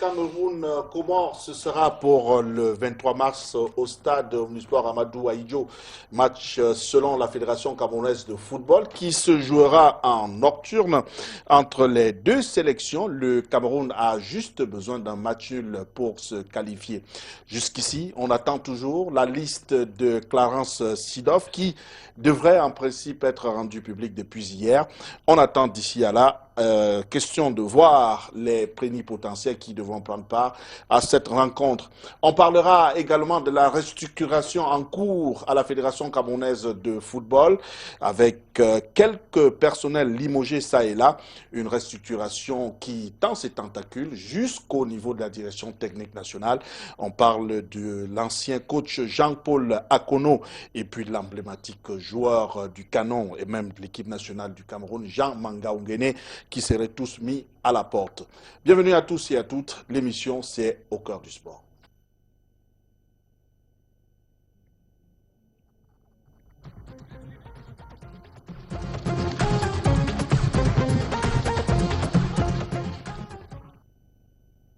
Cameroun-Comores, ce sera pour le 23 mars au stade Omnisport Amadou Ahidjo. Match selon la Fédération camerounaise de football qui se jouera en nocturne entre les deux sélections. Le Cameroun a juste besoin d'un match nul pour se qualifier. Jusqu'ici, on attend toujours la liste de Clarence Seedorf qui devrait en principe être rendue publique depuis hier. On attend d'ici à là. Question de voir les plénipotentiaires qui devront prendre part à cette rencontre. On parlera également de la restructuration en cours à la Fédération camerounaise de football avec quelques personnels limogés ça et là. Une restructuration qui tend ses tentacules jusqu'au niveau de la direction technique nationale. On parle de l'ancien coach Jean-Paul Akono et puis de l'emblématique joueur du Canon et même de l'équipe nationale du Cameroun, Jean Mangaoungene, qui seraient tous mis à la porte. Bienvenue à tous et à toutes. L'émission, c'est Au cœur du sport.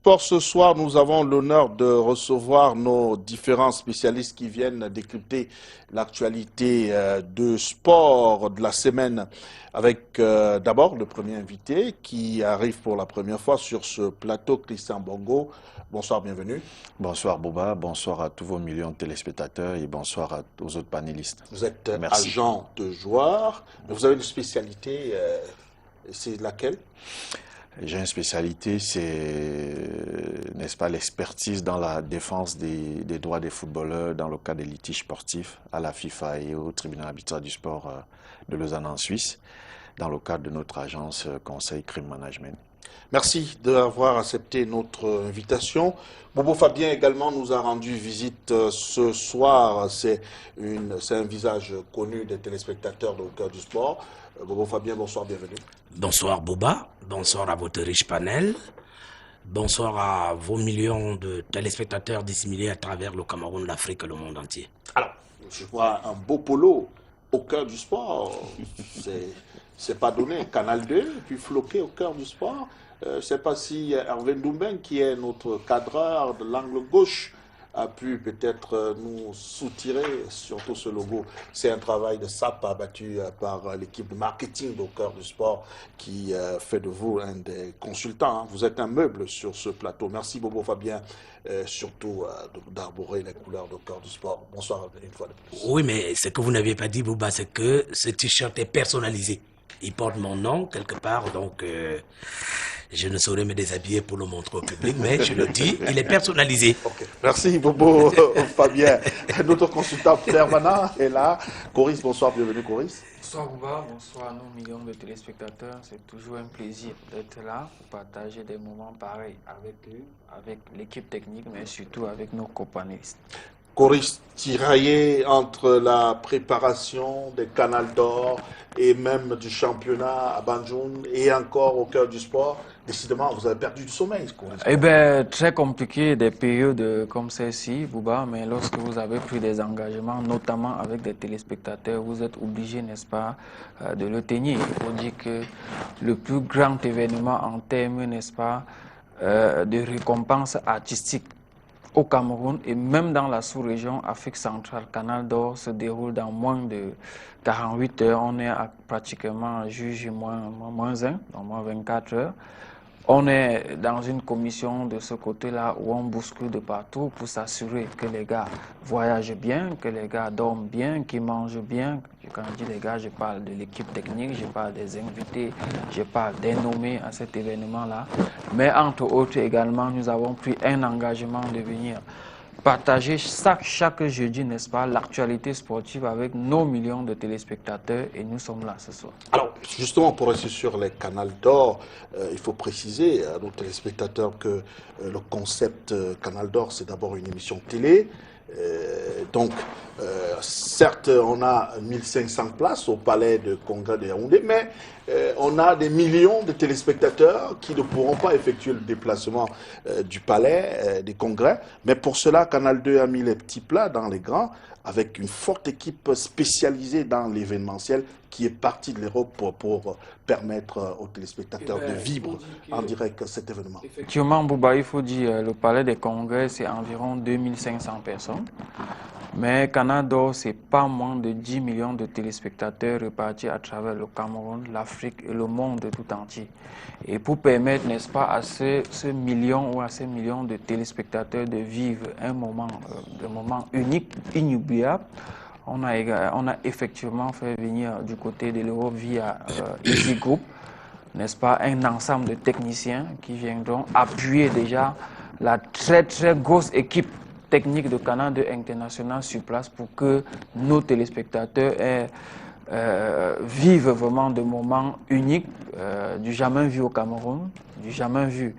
Pour ce soir, nous avons l'honneur de recevoir nos différents spécialistes qui viennent décrypter l'actualité de sport de la semaine avec d'abord le premier invité qui arrive pour la première fois sur ce plateau, Christian Bongo. Bonsoir, bienvenue. Bonsoir Boba, bonsoir à tous vos millions de téléspectateurs et bonsoir aux autres panélistes. Vous êtes Merci. agent de joueur, mais vous avez une spécialité, c'est laquelle? J'ai une spécialité, c'est, n'est-ce pas, l'expertise dans la défense des droits des footballeurs dans le cas des litiges sportifs à la FIFA et au tribunal arbitraire du sport de Lausanne en Suisse, dans le cadre de notre agence Conseil Crime Management. Merci d'avoir accepté notre invitation. Bobo Fabien également nous a rendu visite ce soir. C'est un visage connu des téléspectateurs de Au cœur du sport. Bobo Fabien, bonsoir, bienvenue. Bonsoir Boba, bonsoir à votre riche panel, bonsoir à vos millions de téléspectateurs disséminés à travers le Cameroun, l'Afrique et le monde entier. Alors, je vois un beau polo au cœur du sport. C'est pas donné. Canal 2, puis floqué au cœur du sport. Je ne sais pas si Hervé Ndoumben, qui est notre cadreur de l'angle gauche, a pu peut-être nous soutirer surtout ce logo. C'est un travail de sape abattu par l'équipe de marketing au cœur du sport qui fait de vous un des consultants. Vous êtes un meuble sur ce plateau. Merci Bobo Fabien, surtout d'arborer les couleurs du cœur du sport. Bonsoir une fois de plus. Oui, mais ce que vous n'aviez pas dit Boba, c'est que ce t-shirt est personnalisé. Il porte mon nom quelque part, donc je ne saurais me déshabiller pour le montrer au public, mais je le dis, il est personnalisé. Okay. Merci Bobo Fabien. Notre consultant permanent est là. Coris, bonsoir, bienvenue Coris. Bonsoir Bouba, bonsoir à nos millions de téléspectateurs. C'est toujours un plaisir d'être là pour partager des moments pareils avec eux, avec l'équipe technique, mais surtout avec nos copanélistes. Coris, tiraillé entre la préparation des Canals d'Or et même du championnat à Banjul et encore au cœur du sport, décidément, vous avez perdu du sommeil, Coris. Eh bien, très compliqué des périodes comme celle-ci, Bouba, mais lorsque vous avez pris des engagements, notamment avec des téléspectateurs, vous êtes obligé, n'est-ce pas, de le tenir. Il faut dire que le plus grand événement en termes, n'est-ce pas, de récompense artistique au Cameroun et même dans la sous-région Afrique centrale, Canal d'Or se déroule dans moins de 48 heures. On est à pratiquement juge moins 1, donc moins 24 heures. On est dans une commission de ce côté-là où on bouscule de partout pour s'assurer que les gars voyagent bien, que les gars dorment bien, qu'ils mangent bien. Quand je dis les gars, je parle de l'équipe technique, je parle des invités, je parle des nommés à cet événement-là. Mais entre autres également, nous avons pris un engagement de venir partager chaque jeudi, n'est-ce pas, l'actualité sportive avec nos millions de téléspectateurs et nous sommes là ce soir. Alors, justement, pour rester sur les Canals d'Or, il faut préciser à nos téléspectateurs que le concept Canal d'Or, c'est d'abord une émission télé. Donc, certes, on a 1500 places au palais de congrès de Yaoundé, mais on a des millions de téléspectateurs qui ne pourront pas effectuer le déplacement du palais des congrès. Mais pour cela, Canal 2 a mis les petits plats dans les grands, avec une forte équipe spécialisée dans l'événementiel qui est partie de l'Europe pour permettre aux téléspectateurs de vivre en direct cet événement. Effectivement, Bouba, il faut dire, le palais des congrès, c'est environ 2500 personnes. Mais Canada, c'est pas moins de 10 millions de téléspectateurs répartis à travers le Cameroun, l'Afrique et le monde tout entier. Et pour permettre, n'est-ce pas, à ce million ou à ces millions de téléspectateurs de vivre un moment unique, inoubliable, on a effectivement fait venir du côté de l'Europe via Easy Group, n'est-ce pas, un ensemble de techniciens qui viendront appuyer déjà la très très grosse équipe technique de Canal 2 International sur place pour que nos téléspectateurs vivent vraiment des moments uniques, du jamais vu au Cameroun, du jamais vu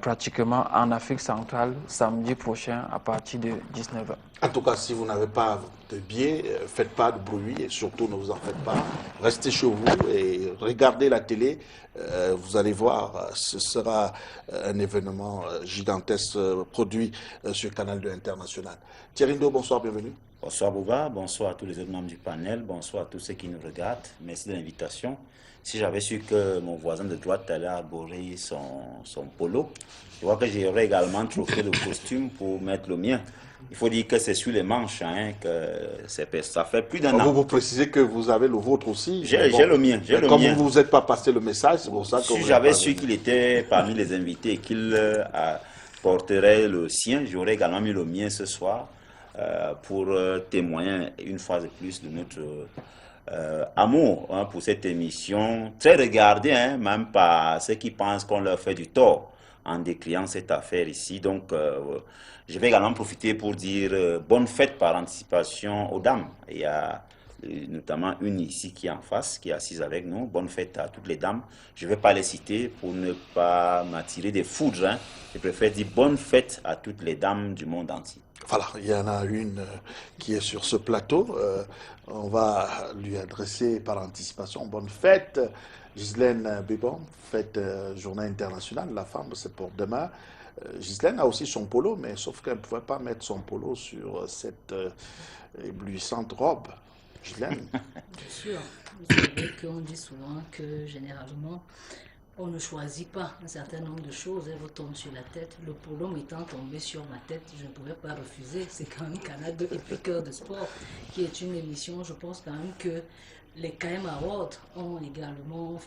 pratiquement en Afrique centrale, samedi prochain à partir de 19h. En tout cas, si vous n'avez pas de billets, faites pas de bruit et surtout ne vous en faites pas. Restez chez vous et regardez la télé. Vous allez voir, ce sera un événement gigantesque produit sur Canal 2 International. Thierry Ndo, bonsoir, bienvenue. Bonsoir Bouba, bonsoir à tous les autres membres du panel, bonsoir à tous ceux qui nous regardent. Merci de l'invitation. Si j'avais su que mon voisin de droite allait arborer son polo, je vois que j'aurais également troqué le costume pour mettre le mien. Il faut dire que c'est sur les manches, hein, que ça fait plus d'un an. Vous précisez que vous avez le vôtre aussi. J'ai le mien. Comme vous ne vous êtes pas passé le message, c'est pour ça que... Si j'avais su qu'il était parmi les invités et qu'il porterait le sien, j'aurais également mis le mien ce soir pour témoigner une fois de plus de notre amour pour cette émission. Très regardée, hein, même par ceux qui pensent qu'on leur fait du tort en décriant cette affaire ici. Donc, je vais également profiter pour dire bonne fête par anticipation aux dames. Il y a notamment une ici qui est en face, qui est assise avec nous. Bonne fête à toutes les dames. Je ne vais pas les citer pour ne pas m'attirer des foudres. Hein. Je préfère dire bonne fête à toutes les dames du monde entier. Voilà, il y en a une qui est sur ce plateau. On va lui adresser par anticipation bonne fête. Ghislaine Bébon, fête journée internationale. La femme, c'est pour demain. Ghislaine a aussi son polo, mais sauf qu'elle ne pouvait pas mettre son polo sur cette éblouissante robe. Ghislaine. Bien sûr. Vous savez qu'on dit souvent que généralement, on ne choisit pas un certain nombre de choses, elles vous tombent sur la tête. Le polo m'étant tombé sur ma tête, je ne pouvais pas refuser. C'est quand même Canal 2 et puis Cœur de Sport, qui est une émission, je pense quand même que les KM Awards ont également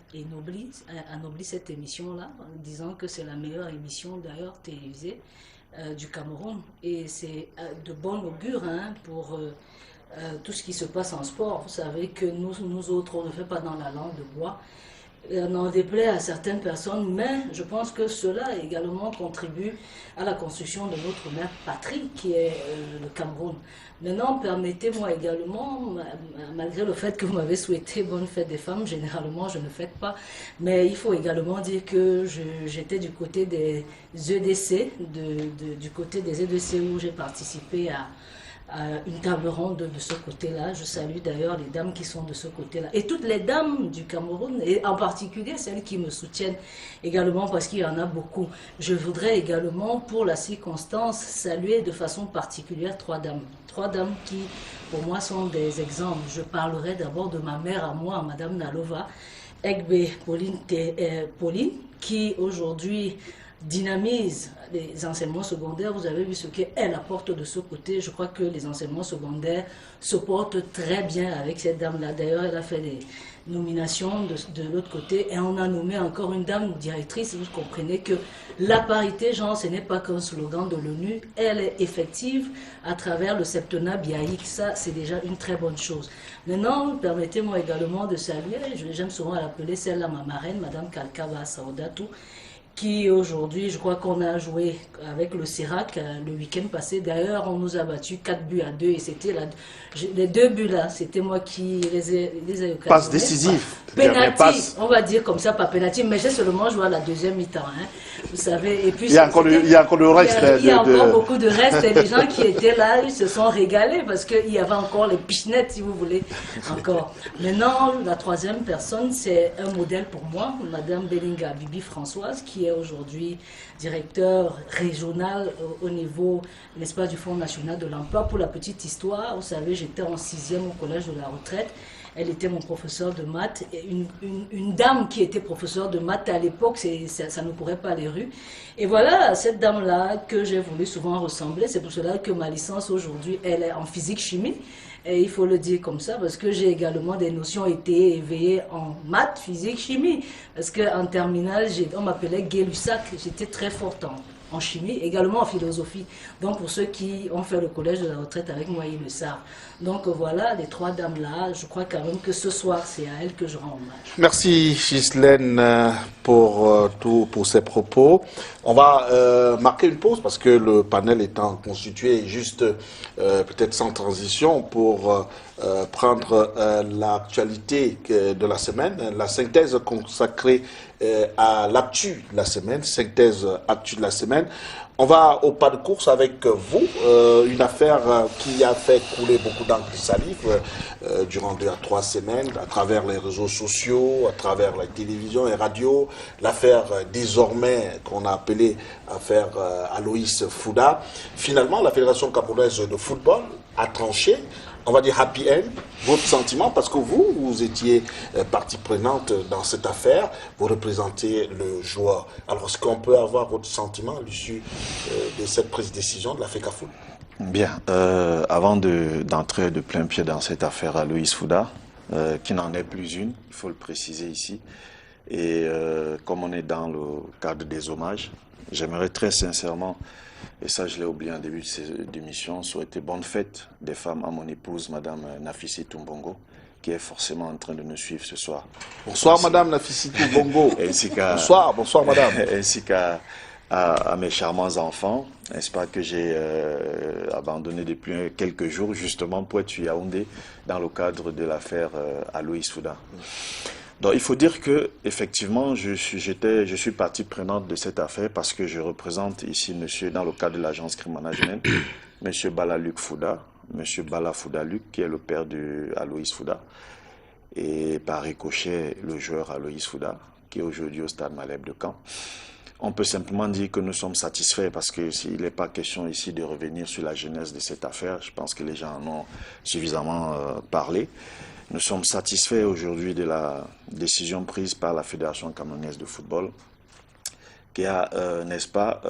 anobli cette émission-là, en disant que c'est la meilleure émission d'ailleurs télévisée du Cameroun. Et c'est de bon augure hein, pour tout ce qui se passe en sport. Vous savez que nous autres, on ne fait pas dans la langue de bois. On en déplaît à certaines personnes, mais je pense que cela également contribue à la construction de notre mère patrie, qui est le Cameroun. Maintenant, permettez-moi également, malgré le fait que vous m'avez souhaité bonne fête des femmes, généralement je ne fête pas, mais il faut également dire que j'étais du côté des EDC, du côté des EDC où j'ai participé à une table ronde de ce côté-là. Je salue d'ailleurs les dames qui sont de ce côté-là. Et toutes les dames du Cameroun, et en particulier celles qui me soutiennent également parce qu'il y en a beaucoup. Je voudrais également, pour la circonstance, saluer de façon particulière trois dames. Trois dames qui, pour moi, sont des exemples. Je parlerai d'abord de ma mère à moi, Madame Nalova, Egbe Pauline, qui aujourd'hui dynamise les enseignements secondaires. Vous avez vu ce qu'elle apporte de ce côté. Je crois que les enseignements secondaires se portent très bien avec cette dame-là. D'ailleurs, elle a fait des nominations de l'autre côté et on a nommé encore une dame directrice. Vous comprenez que la parité, genre, ce n'est pas qu'un slogan de l'ONU. Elle est effective à travers le septennat biaïque. Ça, c'est déjà une très bonne chose. Maintenant, permettez-moi également de saluer, j'aime souvent l'appeler celle-là, ma marraine, Madame Kalkaba Saodatou, qui aujourd'hui, je crois qu'on a joué avec le Serac le week-end passé. D'ailleurs, on nous a battu 4-2 et c'était les 2 buts là, c'était moi qui les ai occasionnés. Passe décisive. Penalty, on va dire comme ça, pas penalty, mais j'ai seulement joué à la deuxième mi-temps. Hein. Vous savez, et puis il y a encore le reste. Il y a encore beaucoup de reste. Et les gens qui étaient là, ils se sont régalés parce qu'il y avait encore les pichenettes, si vous voulez, encore. Maintenant, la troisième personne, c'est un modèle pour moi, Madame Belinga Bibi Françoise, qui est aujourd'hui directeur régional au niveau, n'est-ce pas, du Fonds national de l'emploi. Pour la petite histoire, vous savez, j'étais en 6e au collège de la retraite. Elle était mon professeur de maths. Et une dame qui était professeure de maths à l'époque, ça ne courait pas les rues. Et voilà, cette dame-là que j'ai voulu souvent ressembler. C'est pour cela que ma licence aujourd'hui, elle est en physique-chimie. Et il faut le dire comme ça, parce que j'ai également des notions été éveillées en maths, physique, chimie. Parce qu'en terminale, on m'appelait Gay-Lussac. J'étais très forte en chimie, également en philosophie. Donc pour ceux qui ont fait le collège de la retraite avec moi, ils le savent. Donc voilà, les 3 dames-là, je crois quand même que ce soir, c'est à elles que je rends hommage. Merci Ghislaine pour ces propos. On va marquer une pause parce que le panel étant constitué juste peut-être sans transition pour prendre l'actualité de la semaine, la synthèse consacrée à l'actu de la semaine, synthèse actu de la semaine. On va au pas de course avec vous, une affaire qui a fait couler beaucoup d'encre et salive durant 2 à 3 semaines, à travers les réseaux sociaux, à travers la télévision et radio, l'affaire désormais qu'on a appelée affaire Aloïs Fouda. Finalement, la Fédération camerounaise de football a tranché. On va dire happy end, votre sentiment, parce que vous étiez partie prenante dans cette affaire, vous représentez le joueur. Alors, est-ce qu'on peut avoir votre sentiment à l'issue de cette prise de décision de la FECAFOOT? Bien, avant d'entrer de plein pied dans cette affaire à Aloïs Fouda, qui n'en est plus une, il faut le préciser ici, et comme on est dans le cadre des hommages, j'aimerais très sincèrement, et ça je l'ai oublié en début de cette émission, souhaiter bonne fête des femmes à mon épouse, Madame Nafissi Tumbongo, qui est forcément en train de nous suivre ce soir. Bonsoir Madame Nafissi Tumbongo. Bonsoir Madame. Ainsi qu'à mes charmants enfants, n'est-ce pas, que j'ai abandonné depuis quelques jours justement pour être à Yaoundé dans le cadre de l'affaire Aloïs Fouda. Donc il faut dire que effectivement je suis partie prenante de cette affaire parce que je représente ici monsieur, dans le cadre de l'agence Crime Management, monsieur Bala Luc Fouda, monsieur Bala Fouda Luc, qui est le père de Aloïs Fouda, et par ricochet le joueur Aloïs Fouda, qui est aujourd'hui au stade Malherbe de Caen. On peut simplement dire que nous sommes satisfaits parce qu'il n'est pas question ici de revenir sur la genèse de cette affaire. Je pense que les gens en ont suffisamment parlé. Nous sommes satisfaits aujourd'hui de la décision prise par la Fédération camerounaise de football qui a, n'est-ce pas,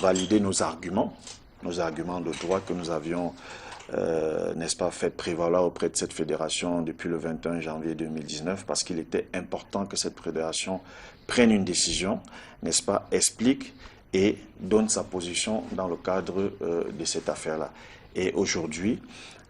validé nos arguments de droit que nous avions, n'est-ce pas, fait prévaloir auprès de cette fédération depuis le 21 janvier 2019 parce qu'il était important que cette fédération prenne une décision, n'est-ce pas, explique et donne sa position dans le cadre de cette affaire-là. Et aujourd'hui,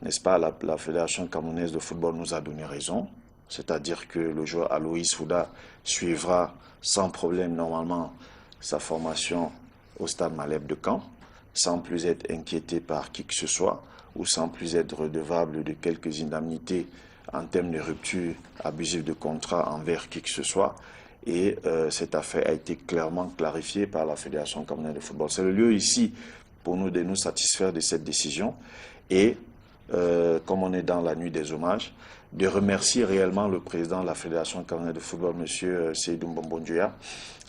n'est-ce pas, la Fédération camerounaise de football nous a donné raison, c'est-à-dire que le joueur Aloïs Fouda suivra sans problème normalement sa formation au stade Malherbe de Caen, sans plus être inquiété par qui que ce soit, ou sans plus être redevable de quelques indemnités en termes de rupture abusive de contrat envers qui que ce soit. Et cette affaire a été clairement clarifiée par la Fédération camerounaise de football. C'est le lieu ici pour nous de nous satisfaire de cette décision et, comme on est dans la nuit des hommages, de remercier réellement le président de la Fédération camerounaise de football, M. Seydou Mbonjoya,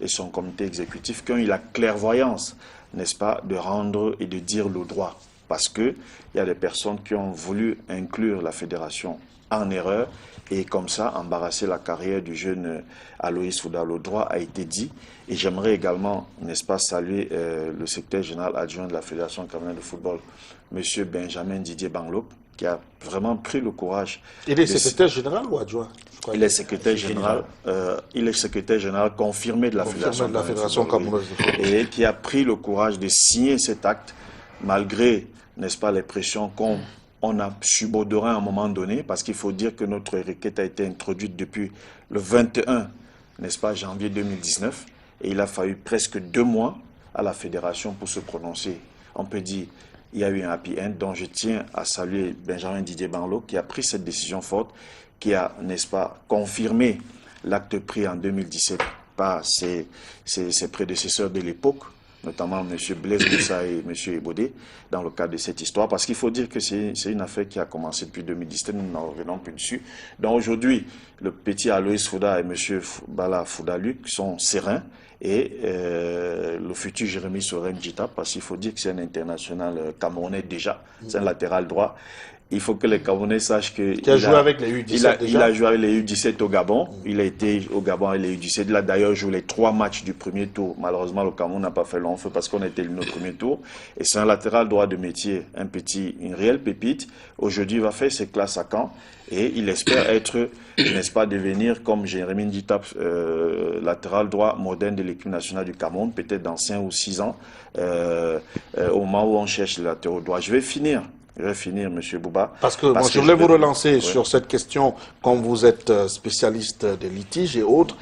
et son comité exécutif qui ont eu la clairvoyance, n'est-ce pas, de rendre et de dire le droit. Parce qu'il y a des personnes qui ont voulu inclure la fédération en erreur et comme ça embarrasser la carrière du jeune Aloïs Fouda. Le droit a été dit et j'aimerais également, n'est-ce pas, saluer le secrétaire général adjoint de la Fédération camerounaise de football, M. Benjamin Didier Banglop, qui a vraiment pris le courage. Il est secrétaire général ou adjoint? Il est secrétaire général. Il est secrétaire général confirmé de la Fédération camerounaise de football et qui a pris le courage de signer cet acte malgré, n'est-ce pas, les pressions qu'on a subodorées à un moment donné, parce qu'il faut dire que notre requête a été introduite depuis le 21 n'est-ce pas, janvier 2019, et il a fallu presque 2 mois à la fédération pour se prononcer. On peut dire il y a eu un happy end, dont je tiens à saluer Benjamin Didier Banlot, qui a pris cette décision forte, qui a, n'est-ce pas, confirmé l'acte pris en 2017 par ses prédécesseurs de l'époque, notamment M. Blaise Moussa et M. Ebodé, dans le cadre de cette histoire, parce qu'il faut dire que c'est une affaire qui a commencé depuis 2017, nous n'en revenons plus dessus. Donc aujourd'hui, le petit Aloïs Fouda et M. Bala Fouda-Luc sont sereins, et le futur Jérémy Soren Djita, parce qu'il faut dire que c'est un international camerounais déjà, c'est un latéral droit. Il faut que les Camerounais sachent que... Qui a joué avec les U17 déjà. Il a joué avec les U17 au Gabon. Il a été au Gabon avec les U17. Il a d'ailleurs joué les 3 matchs du premier tour. Malheureusement, le Cameroun n'a pas fait long feu parce qu'on a été éliminé au premier tour. Et c'est un latéral droit de métier, une réelle pépite. Aujourd'hui, il va faire ses classes à Caen. Et il espère être, n'est-ce pas, devenir comme Jérémy Ndita, latéral droit moderne de l'équipe nationale du Cameroun, peut-être dans 5 ou 6 ans, au moment où on cherche les latéraux droits. Je vais finir, M. Bouba. Parce que je voulais vous relancer sur cette question, comme vous êtes spécialiste des litiges et autres.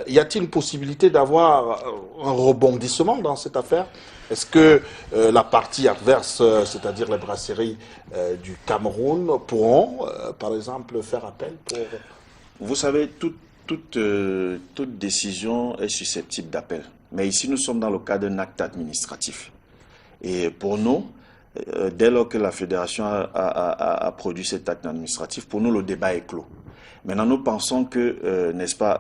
Y a-t-il une possibilité d'avoir un rebondissement dans cette affaire? Est-ce que la partie adverse, c'est-à-dire les brasseries du Cameroun, pourront, par exemple, faire appel pour... Vous savez, toute décision est susceptible d'appel. Mais ici, nous sommes dans le cadre d'un acte administratif. Et pour nous, dès lors que la fédération a produit cet acte administratif, pour nous, le débat est clos. Maintenant, nous pensons que, n'est-ce pas,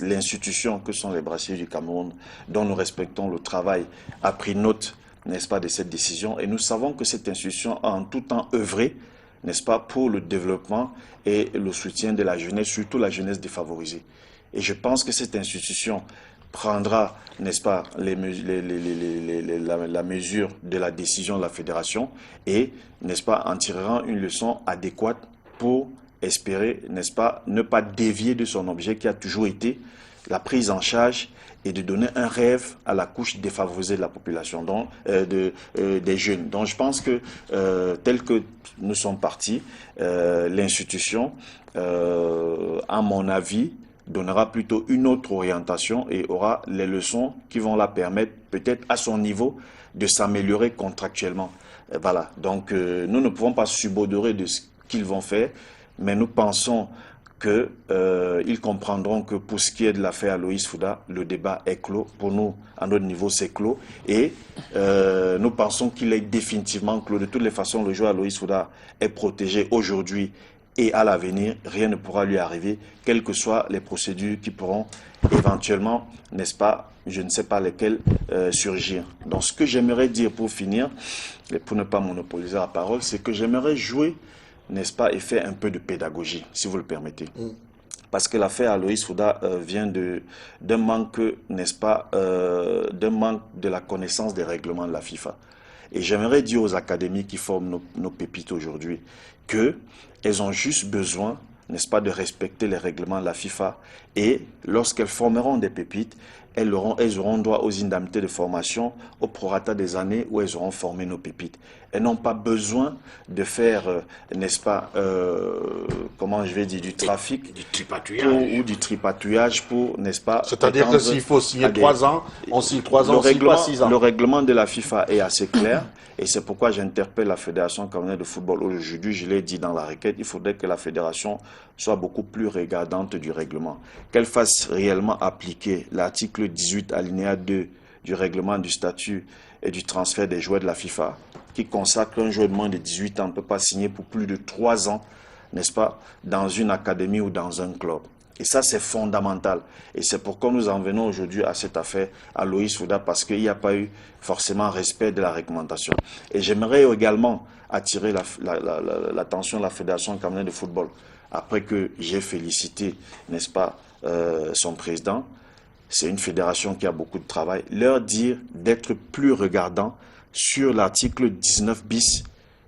l'institution que sont les brasseries du Cameroun, dont nous respectons le travail, a pris note, n'est-ce pas, de cette décision. Et nous savons que cette institution a en tout temps œuvré, n'est-ce pas, pour le développement et le soutien de la jeunesse, surtout la jeunesse défavorisée. Et je pense que cette institution prendra, n'est-ce pas, la mesure de la décision de la fédération et, n'est-ce pas, en tirera une leçon adéquate pour espérer, n'est-ce pas, ne pas dévier de son objet qui a toujours été la prise en charge et de donner un rêve à la couche défavorisée de la population, donc, des jeunes. Donc je pense que, tel que nous sommes partis, l'institution, à mon avis, donnera plutôt une autre orientation et aura les leçons qui vont la permettre, peut-être à son niveau, de s'améliorer contractuellement. Voilà. Donc nous ne pouvons pas subodorer de ce qu'ils vont faire, mais nous pensons qu'ils comprendront que pour ce qui est de l'affaire Aloïs Fouda, le débat est clos. Pour nous, à notre niveau, c'est clos. Et nous pensons qu'il est définitivement clos. De toutes les façons, le joueur Aloïs Fouda est protégé aujourd'hui et à l'avenir. Rien ne pourra lui arriver, quelles que soient les procédures qui pourront éventuellement, n'est-ce pas, je ne sais pas lesquelles, surgir. Donc ce que j'aimerais dire pour finir, et pour ne pas monopoliser la parole, c'est que j'aimerais jouer, n'est-ce pas, et faire un peu de pédagogie, si vous le permettez. Parce que l'affaire Aloïs Fouda vient d'un manque, n'est-ce pas, d'un manque de la connaissance des règlements de la FIFA. Et j'aimerais dire aux académies qui forment nos pépites aujourd'hui qu'elles ont juste besoin, n'est-ce pas, de respecter les règlements de la FIFA. Et lorsqu'elles formeront des pépites, elles auront droit aux indemnités de formation au prorata des années où elles auront formé nos pépites. Elles n'ont pas besoin de faire, n'est-ce pas, comment je vais dire, du trafic du tripatouillage. ou du tripatouillage pour, n'est-ce pas... C'est-à-dire que s'il faut signer 3 ans, on signe 3 ans, on signe pas 6 ans. Le règlement de la FIFA est assez clair et c'est pourquoi j'interpelle la Fédération camerounaise de football aujourd'hui. Je l'ai dit dans la requête, il faudrait que la Fédération soit beaucoup plus regardante du règlement. Qu'elle fasse réellement appliquer l'article 18 alinéa 2 du règlement du statut et du transfert des joueurs de la FIFA, qui consacre un joueur de moins de 18 ans ne peut pas signer pour plus de 3 ans, n'est-ce pas, dans une académie ou dans un club. Et ça, c'est fondamental. Et c'est pourquoi nous en venons aujourd'hui à cette affaire à Aloïs Fouda, parce qu'il n'y a pas eu forcément respect de la réglementation. Et j'aimerais également attirer l'attention de la Fédération camerounaise de football, après que j'ai félicité, n'est-ce pas, son président. C'est une fédération qui a beaucoup de travail. Leur dire d'être plus regardant sur l'article 19 bis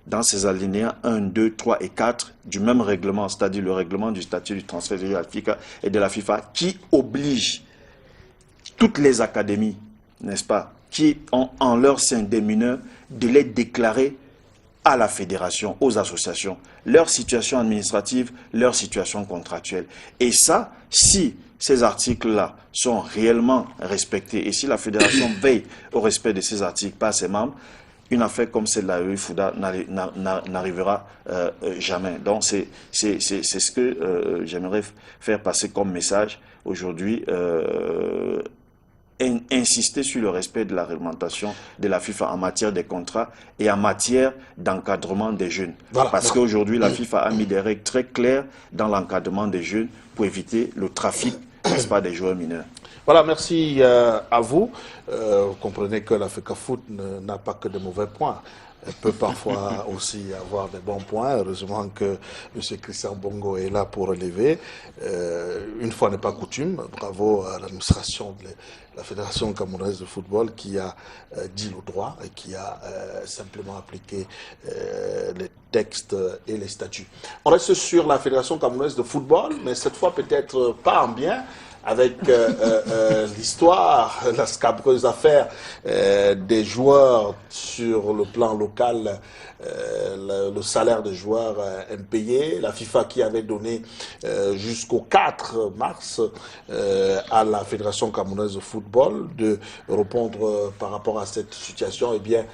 dans ces alinéas 1, 2, 3 et 4 du même règlement, c'est-à-dire le règlement du statut du transfert de la FIFA, qui oblige toutes les académies, n'est-ce pas, qui ont en leur sein des mineurs, de les déclarer à la fédération, aux associations, leur situation administrative, leur situation contractuelle. Et ça, si ces articles-là sont réellement respectés et si la fédération veille au respect de ces articles par ses membres, une affaire comme celle de la Fouda n'arrivera jamais. Donc c'est ce que j'aimerais faire passer comme message aujourd'hui. Insister sur le respect de la réglementation de la FIFA en matière des contrats et en matière d'encadrement des jeunes. Voilà. Parce qu'aujourd'hui, la FIFA a mis des règles très claires dans l'encadrement des jeunes pour éviter le trafic, n'est-ce pas, des joueurs mineurs. Voilà, merci à vous. Vous comprenez que la FECAFOOT n'a pas que de mauvais points. Elle peut parfois aussi avoir des bons points. Heureusement que M. Christian Bongo est là pour relever. Une fois n'est pas coutume. Bravo à l'administration de la Fédération camerounaise de football qui a dit le droit et qui a simplement appliqué les textes et les statuts. On reste sur la Fédération camerounaise de football, mais cette fois peut-être pas en bien, avec l'histoire, la scabreuse affaire des joueurs sur le plan local, le salaire des joueurs impayés, la FIFA qui avait donné jusqu'au 4 mars à la Fédération camerounaise de football de répondre par rapport à cette situation. Eh bien,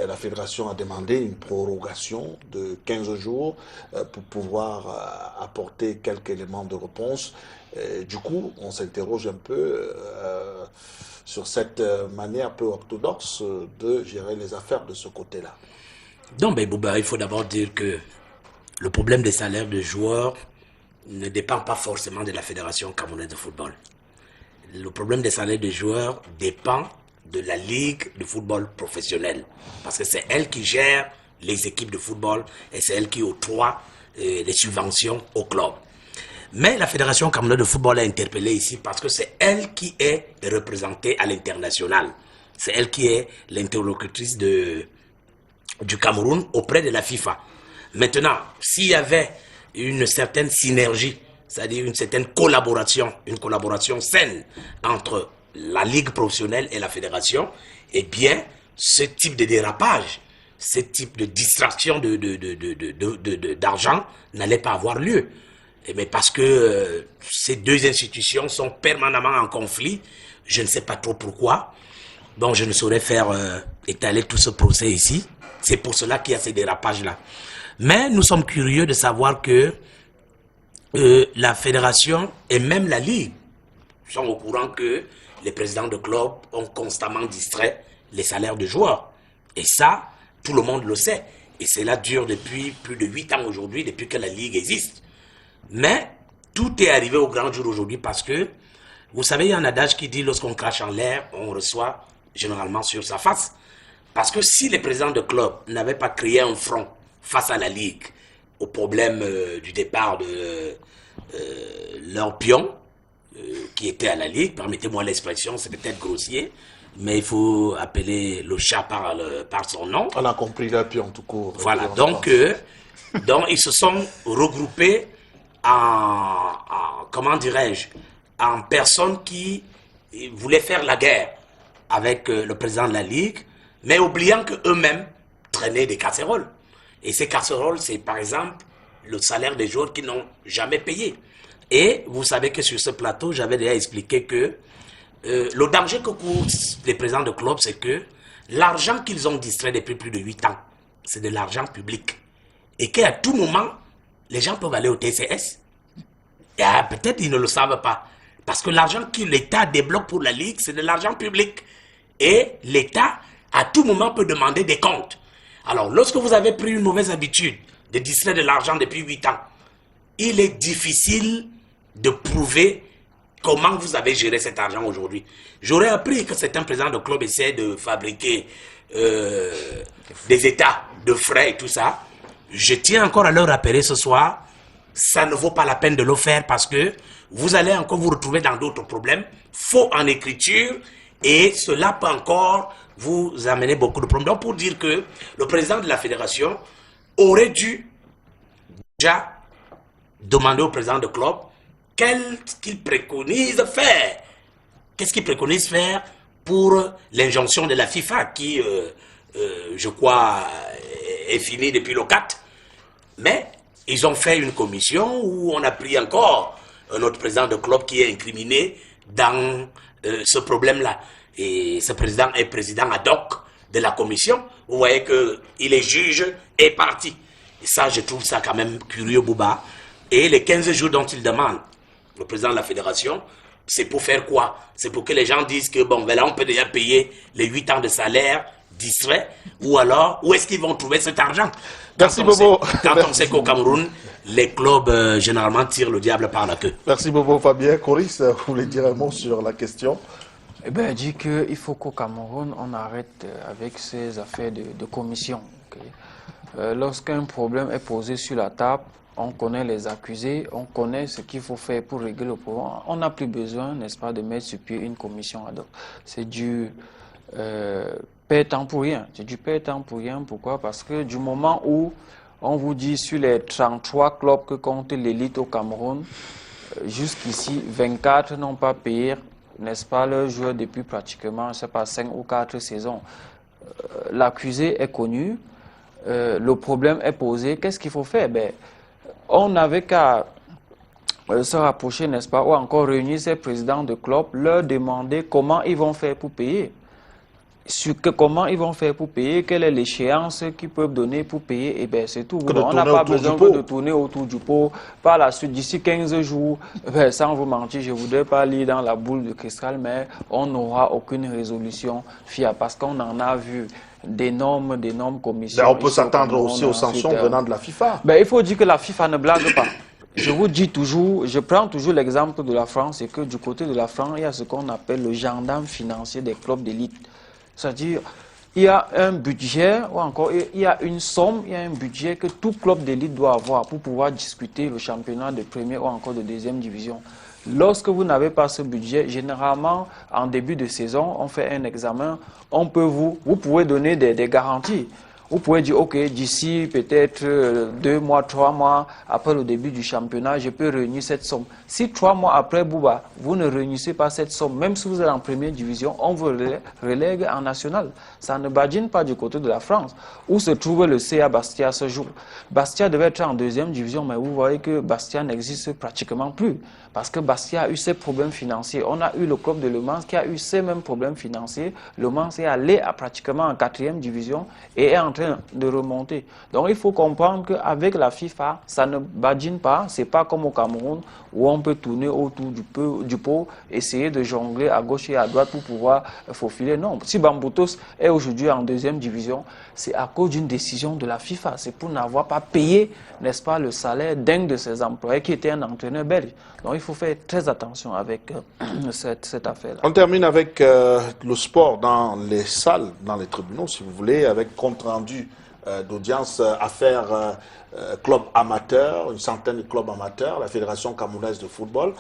la Fédération a demandé une prorogation de 15 jours pour pouvoir apporter quelques éléments de réponse. Du coup, on s'interroge un peu sur cette manière peu orthodoxe de gérer les affaires de ce côté-là. Donc, Bouba, il faut d'abord dire que le problème des salaires de joueurs ne dépend pas forcément de la Fédération camerounaise de football. Le problème des salaires de joueurs dépend de la Ligue de football professionnel. Parce que c'est elle qui gère les équipes de football et c'est elle qui octroie les subventions aux clubs. Mais la Fédération camerounaise de football a interpellé ici parce que c'est elle qui est représentée à l'international. C'est elle qui est l'interlocutrice du Cameroun auprès de la FIFA. Maintenant, s'il y avait une certaine synergie, c'est-à-dire une certaine collaboration, une collaboration saine entre la Ligue professionnelle et la Fédération, eh bien, ce type de dérapage, ce type de distraction d'argent n'allait pas avoir lieu. Mais parce que ces deux institutions sont permanemment en conflit, je ne sais pas trop pourquoi. Bon, je ne saurais faire étaler tout ce procès ici. C'est pour cela qu'il y a ces dérapages-là. Mais nous sommes curieux de savoir que la fédération et même la Ligue sont au courant que les présidents de clubs ont constamment distrait les salaires de joueurs. Et ça, tout le monde le sait. Et cela dure depuis plus de 8 ans aujourd'hui, depuis que la Ligue existe. Mais tout est arrivé au grand jour aujourd'hui parce que, vous savez, il y a un adage qui dit lorsqu'on crache en l'air, on reçoit généralement sur sa face. Parce que si les présidents de club n'avaient pas créé un front face à la Ligue au problème du départ de leur pion qui était à la Ligue, permettez-moi l'expression, c'est peut-être grossier, mais il faut appeler le chat par son nom. On a compris leur pion tout court. Voilà, donc ils se sont regroupés comment dirais-je, en personnes qui voulaient faire la guerre avec le président de la Ligue, mais oubliant qu'eux-mêmes traînaient des casseroles. Et ces casseroles, c'est par exemple le salaire des joueurs qui n'ont jamais payé. Et vous savez que sur ce plateau, j'avais déjà expliqué que le danger que courent les présidents de clubs, c'est que l'argent qu'ils ont distrait depuis plus de 8 ans, c'est de l'argent public. Et qu'à tout moment, les gens peuvent aller au TCS. Et peut-être ils ne le savent pas. Parce que l'argent que l'État débloque pour la Ligue, c'est de l'argent public. Et l'État, à tout moment, peut demander des comptes. Alors, lorsque vous avez pris une mauvaise habitude de distraire de l'argent depuis 8 ans, il est difficile de prouver comment vous avez géré cet argent aujourd'hui. J'aurais appris que certains présidents de club essaient de fabriquer des états de frais et tout ça. Je tiens encore à leur rappeler ce soir, ça ne vaut pas la peine de le faire parce que vous allez encore vous retrouver dans d'autres problèmes, faux en écriture, et cela peut encore vous amener beaucoup de problèmes. Donc pour dire que le président de la fédération aurait dû déjà demander au président de club qu'est-ce qu'il préconise faire. Qu'est-ce qu'il préconise faire pour l'injonction de la FIFA qui, je crois, est fini depuis le 4. Mais ils ont fait une commission où on a pris encore un autre président de club qui est incriminé dans ce problème-là. Et ce président est président ad hoc de la commission. Vous voyez qu'il est juge et parti. Et ça, je trouve ça quand même curieux, Bouba. Et les 15 jours dont il demande, le président de la fédération, c'est pour faire quoi? C'est pour que les gens disent que, bon, ben là, on peut déjà payer les 8 ans de salaire distrait, ou alors, où est-ce qu'ils vont trouver cet argent? Merci, Bobo. Quand on sait qu'au Cameroun, les clubs, généralement, tirent le diable par la queue. Merci, Bobo. Fabien, Coris, vous voulez dire un mot sur la question? Eh bien, dit qu'il faut qu'au Cameroun, on arrête avec ces affaires de commission. Okay? Lorsqu'un problème est posé sur la table, on connaît les accusés, on connaît ce qu'il faut faire pour régler le problème. On n'a plus besoin, n'est-ce pas, de mettre sur pied une commission ad hoc. C'est du père-temps pour rien. C'est du père-temps pour rien. Pourquoi? Parce que du moment où on vous dit sur les 33 clubs que compte l'élite au Cameroun, jusqu'ici, 24 n'ont pas payé, n'est-ce pas, leurs joueurs depuis pratiquement, je ne sais pas, 5 ou 4 saisons. L'accusé est connu, le problème est posé. Qu'est-ce qu'il faut faire? Ben, on n'avait qu'à se rapprocher, n'est-ce pas, ou encore réunir ces présidents de clubs, leur demander comment ils vont faire pour payer. Comment ils vont faire pour payer, quelle est l'échéance qu'ils peuvent donner pour payer, et bien c'est tout. On n'a pas besoin de tourner autour du pot. Par la suite, d'ici 15 jours, ben, sans vous mentir, je ne voudrais pas lire dans la boule de cristal, mais on n'aura aucune résolution fiable parce qu'on en a vu d'énormes commissions. Ben, on peut s'attendre aussi aux sanctions venant de la FIFA. Ben, il faut dire que la FIFA ne blague pas. Je vous dis toujours, je prends toujours l'exemple de la France, c'est que du côté de la France, il y a ce qu'on appelle le gendarme financier des clubs d'élite. C'est-à-dire, il y a un budget, ou encore il y a une somme, il y a un budget que tout club d'élite doit avoir pour pouvoir discuter le championnat de première ou encore de deuxième division. Lorsque vous n'avez pas ce budget, généralement, en début de saison, on fait un examen, vous pouvez donner des garanties. Vous pouvez dire, OK, d'ici peut-être 2 mois, 3 mois après le début du championnat, je peux réunir cette somme. Si 3 mois après, Bouba, vous ne réunissez pas cette somme, même si vous êtes en première division, on vous relègue en national. Ça ne badine pas du côté de la France. Où se trouve le CA Bastia ce jour? Bastia devait être en deuxième division, mais vous voyez que Bastia n'existe pratiquement plus. Parce que Bastia a eu ses problèmes financiers. On a eu le club de Le Mans qui a eu ces mêmes problèmes financiers. Le Mans est allé pratiquement en 4e division et est en train de remonter. Donc il faut comprendre qu'avec la FIFA, ça ne badine pas. Ce n'est pas comme au Cameroun où on peut tourner autour du pot, essayer de jongler à gauche et à droite pour pouvoir faufiler. Non, si Bamboutos est aujourd'hui en 2e division, c'est à cause d'une décision de la FIFA. C'est pour n'avoir pas payé, n'est-ce pas, le salaire d'un de ses employés qui était un entraîneur belge. Donc il faut faire très attention avec cette affaire-là. On termine avec le sport dans les salles, dans les tribunaux, si vous voulez, avec compte rendu d'audience, affaire club amateur, une centaine de clubs amateurs, la Fédération camerounaise de football,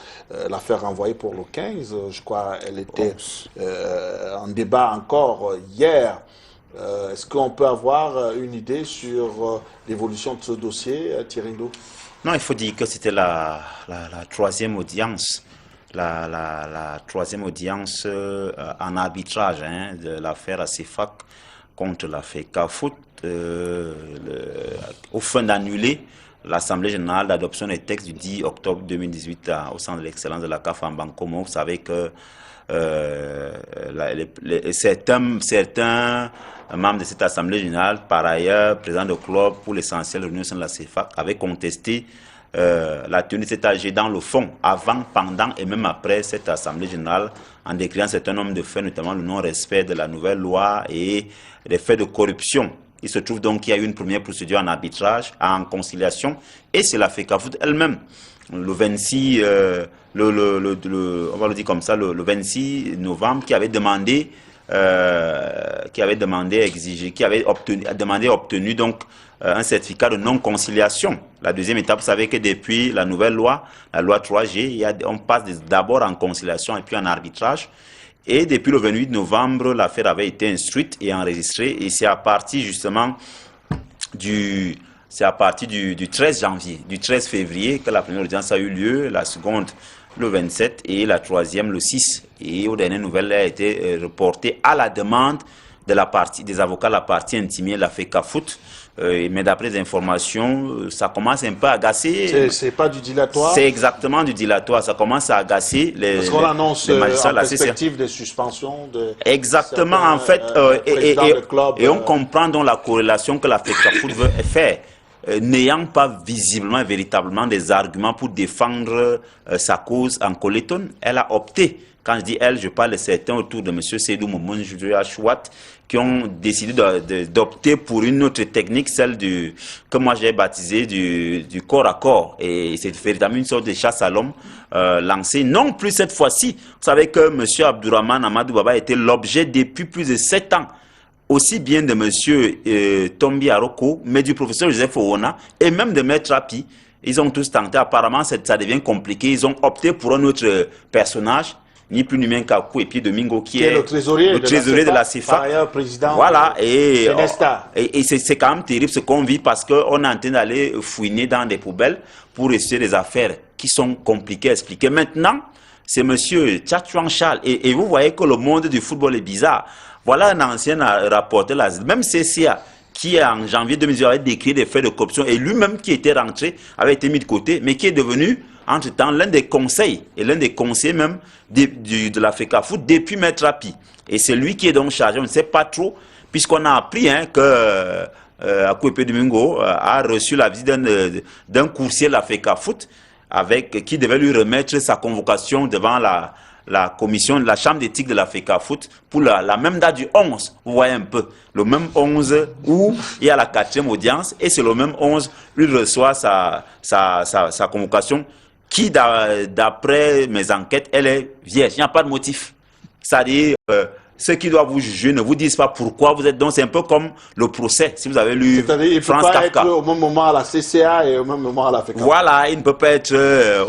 l'affaire renvoyée pour le 15, je crois, elle était en débat encore hier. Est-ce qu'on peut avoir une idée sur l'évolution de ce dossier, Thierry Ndo? Non, il faut dire que c'était la troisième audience. La troisième audience en arbitrage de l'affaire ACEFAC contre la FECAFOOT au fin d'annuler l'Assemblée générale d'adoption des textes du 10 octobre 2018 au centre de l'excellence de la CAF en Bancomo. Vous savez que certains membres de cette Assemblée générale, par ailleurs président de club pour l'essentiel réunis au sein de la CEFAC, avaient contesté la tenue de cet AG dans le fond, avant, pendant et même après cette Assemblée générale, en décrivant un certain nombre de faits, notamment le non-respect de la nouvelle loi et des faits de corruption. Il se trouve donc qu'il y a eu une première procédure en arbitrage, en conciliation, et c'est la FECAFOOT elle-même. Le 26, on va le dire comme ça, le 26 novembre, qui avait demandé, obtenu donc un certificat de non-conciliation. La deuxième étape, vous savez que depuis la nouvelle loi, la loi 3G, on passe d'abord en conciliation et puis en arbitrage. Et depuis le 28 novembre, l'affaire avait été instruite et enregistrée. Et c'est à partir justement du 13 janvier, du 13 février que la première audience a eu lieu, la seconde le 27 et la troisième le 6. Et aux dernières nouvelles, elle a été reportée à la demande des avocats de la partie intimée, la FECAFOOT. Mais d'après les informations, ça commence un peu à agacer. C'est pas du dilatoire? C'est exactement du dilatoire. Ça commence à agacer les Parce qu'on annonce les magistrats en de la CCA. perspective des suspensions de Exactement, certains, en fait. Et on comprend donc la corrélation que la FECAFOOT veut faire. N'ayant pas visiblement et véritablement des arguments pour défendre sa cause en Coléton, elle a opté. Quand je dis elle, je parle de certains autour de M. Seydou Momonjouya Chouat qui ont décidé d'opter pour une autre technique, celle que moi j'ai baptisée du corps à corps. Et c'est véritablement une sorte de chasse à l'homme lancée. Non plus cette fois-ci. Vous savez que M. Abdourahmane Amadou Baba était l'objet depuis plus de 7 ans. Aussi bien de M. Tombi Aroko, mais du professeur Joseph Owona et même de Maître Api. Ils ont tous tenté. Apparemment, ça devient compliqué. Ils ont opté pour un autre personnage, ni plus ni moins qu'Akou et puis Domingo, qui est le trésorier de la CFA. Par ailleurs, président. Voilà. Et c'est quand même terrible ce qu'on vit parce qu'on est en train d'aller fouiner dans des poubelles pour essayer des affaires qui sont compliquées à expliquer. Maintenant, c'est M. Tchatchouan Charles. Et vous voyez que le monde du football est bizarre. Voilà un ancien rapporteur, même CCA, qui en janvier 2018 avait décrit des faits de corruption et lui-même qui était rentré, avait été mis de côté, mais qui est devenu, entre-temps, l'un des conseils, et l'un des conseillers même de la FECAFOOT depuis Maître Api. Et c'est lui qui est donc chargé, on ne sait pas trop, puisqu'on a appris que Akwépé Domingo a reçu la visite d'un coursier de la FECAFOOT qui devait lui remettre sa convocation devant la commission de la chambre d'éthique de la FECAFOOT pour la même date du 11. Vous voyez un peu, le même 11 où il y a la 4e audience et c'est le même 11 où il reçoit sa convocation qui, d'après mes enquêtes, elle est vierge. Il n'y a pas de motif. C'est-à-dire, ceux qui doivent vous juger ne vous disent pas pourquoi vous êtes donc. C'est un peu comme le procès, si vous avez lu France Kafka. Il ne peut pas être au même moment à la CCA et au même moment à la FECAFOOT. Voilà, il ne peut pas être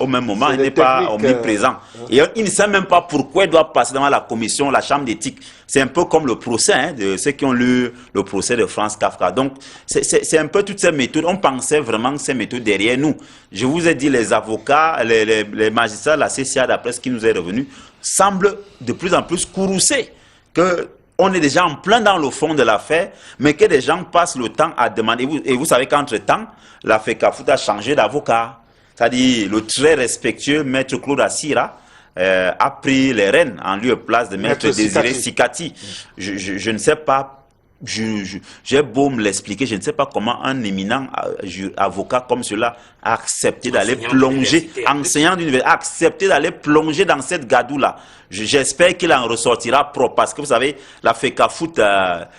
au même moment, il n'est pas omniprésent. Et il ne sait même pas pourquoi il doit passer devant la commission, la chambre d'éthique. C'est un peu comme le procès de ceux qui ont lu le procès de France Kafka. Donc, c'est un peu toutes ces méthodes. On pensait vraiment que ces méthodes derrière nous. Je vous ai dit, les avocats, les magistrats de la CCA, d'après ce qui nous est revenu, semblent de plus en plus courroucés. Qu'on est déjà en plein dans le fond de l'affaire, mais que des gens passent le temps à demander. Et vous savez qu'entre-temps, la FECAFOOT a changé d'avocat. C'est-à-dire, le très respectueux Maître Claude Assira a pris les rênes en lieu et place de Maître Désiré Sikati. Je ne sais pas, j'ai beau me l'expliquer, je ne sais pas comment un éminent avocat comme cela a accepté d'aller plonger, enseignant d'université, a accepté d'aller plonger dans cette gadoue-là. J'espère qu'il en ressortira propre, parce que vous savez, la FECAFOOT,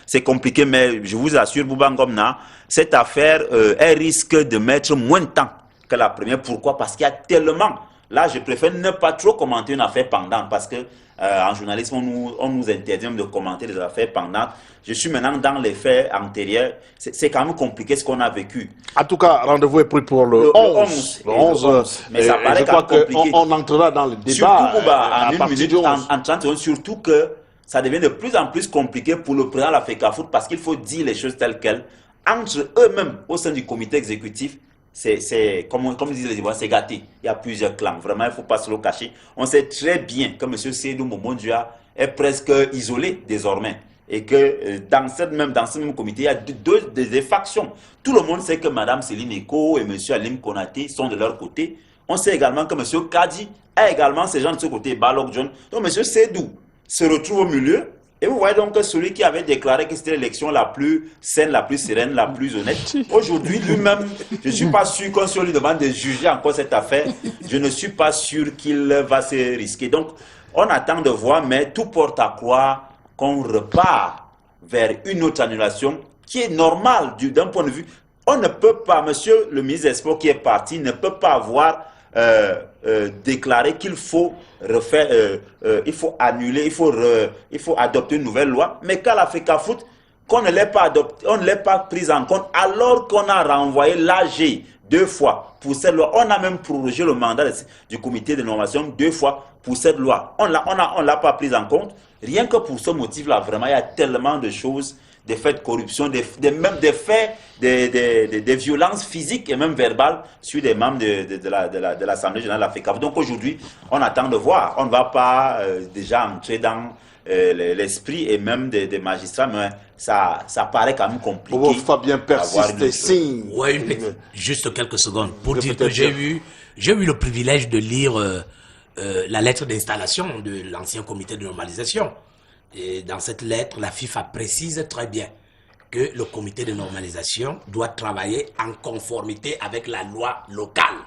c'est compliqué, mais je vous assure, Bouba Ngomna, cette affaire, elle risque de mettre moins de temps que la première. Pourquoi? Parce qu'il y a tellement... Là, je préfère ne pas trop commenter une affaire pendante, parce que en journalisme, on nous interdit même de commenter les affaires pendantes. Je suis maintenant dans les faits antérieurs. C'est quand même compliqué ce qu'on a vécu. En tout cas, rendez-vous est pris pour le 11. Le 11. Mais ça paraît quand même compliqué. On entrera dans le débat. Surtout, en une minute, en 30 secondes, surtout que ça devient de plus en plus compliqué pour le président de la FECAFOOT, parce qu'il faut dire les choses telles quelles. Entre eux-mêmes, au sein du comité exécutif, c'est comme disent les Ivoiriens, c'est gâté. Il y a plusieurs clans. Vraiment, il ne faut pas se le cacher. On sait très bien que M. Seydou Momonjouya est presque isolé désormais. Et que dans ce même comité, il y a des factions. Tout le monde sait que Mme Céline Eko et M. Alim Konaté sont de leur côté. On sait également que M. Kadi a également ces gens de ce côté, Balok John. Donc M. Seydou se retrouve au milieu. Et vous voyez donc que celui qui avait déclaré que c'était l'élection la plus saine, la plus sereine, la plus honnête, aujourd'hui lui-même, je ne suis pas sûr qu'on lui demande de juger encore cette affaire, je ne suis pas sûr qu'il va se risquer. Donc, on attend de voir, mais tout porte à croire qu'on repart vers une autre annulation qui est normale d'un point de vue. On ne peut pas, monsieur le ministre des Sports qui est parti, ne peut pas avoir déclaré qu'il faut refaire, il faut annuler, il faut adopter une nouvelle loi, mais qu'à la FECAFOOT, qu'on ne l'ait pas adopté, on ne l'ait pas prise en compte, alors qu'on a renvoyé l'AG 2 fois pour cette loi. On a même prorogé le mandat du comité de normation 2 fois pour cette loi. On l'a pas prise en compte. Rien que pour ce motif-là, vraiment, il y a tellement de choses, des faits de corruption, même des faits, des violences physiques et même verbales sur des membres de l'Assemblée générale de la FECAFOOT. Donc aujourd'hui, on attend de voir. On ne va pas déjà entrer dans l'esprit et même des magistrats, mais ça paraît quand même compliqué. Pour Fabien persiste et signe. Oui, juste quelques secondes pour Je dire peux que j'ai eu le privilège de lire la lettre d'installation de l'ancien comité de normalisation. Et dans cette lettre, la FIFA précise très bien que le comité de normalisation doit travailler en conformité avec la loi locale.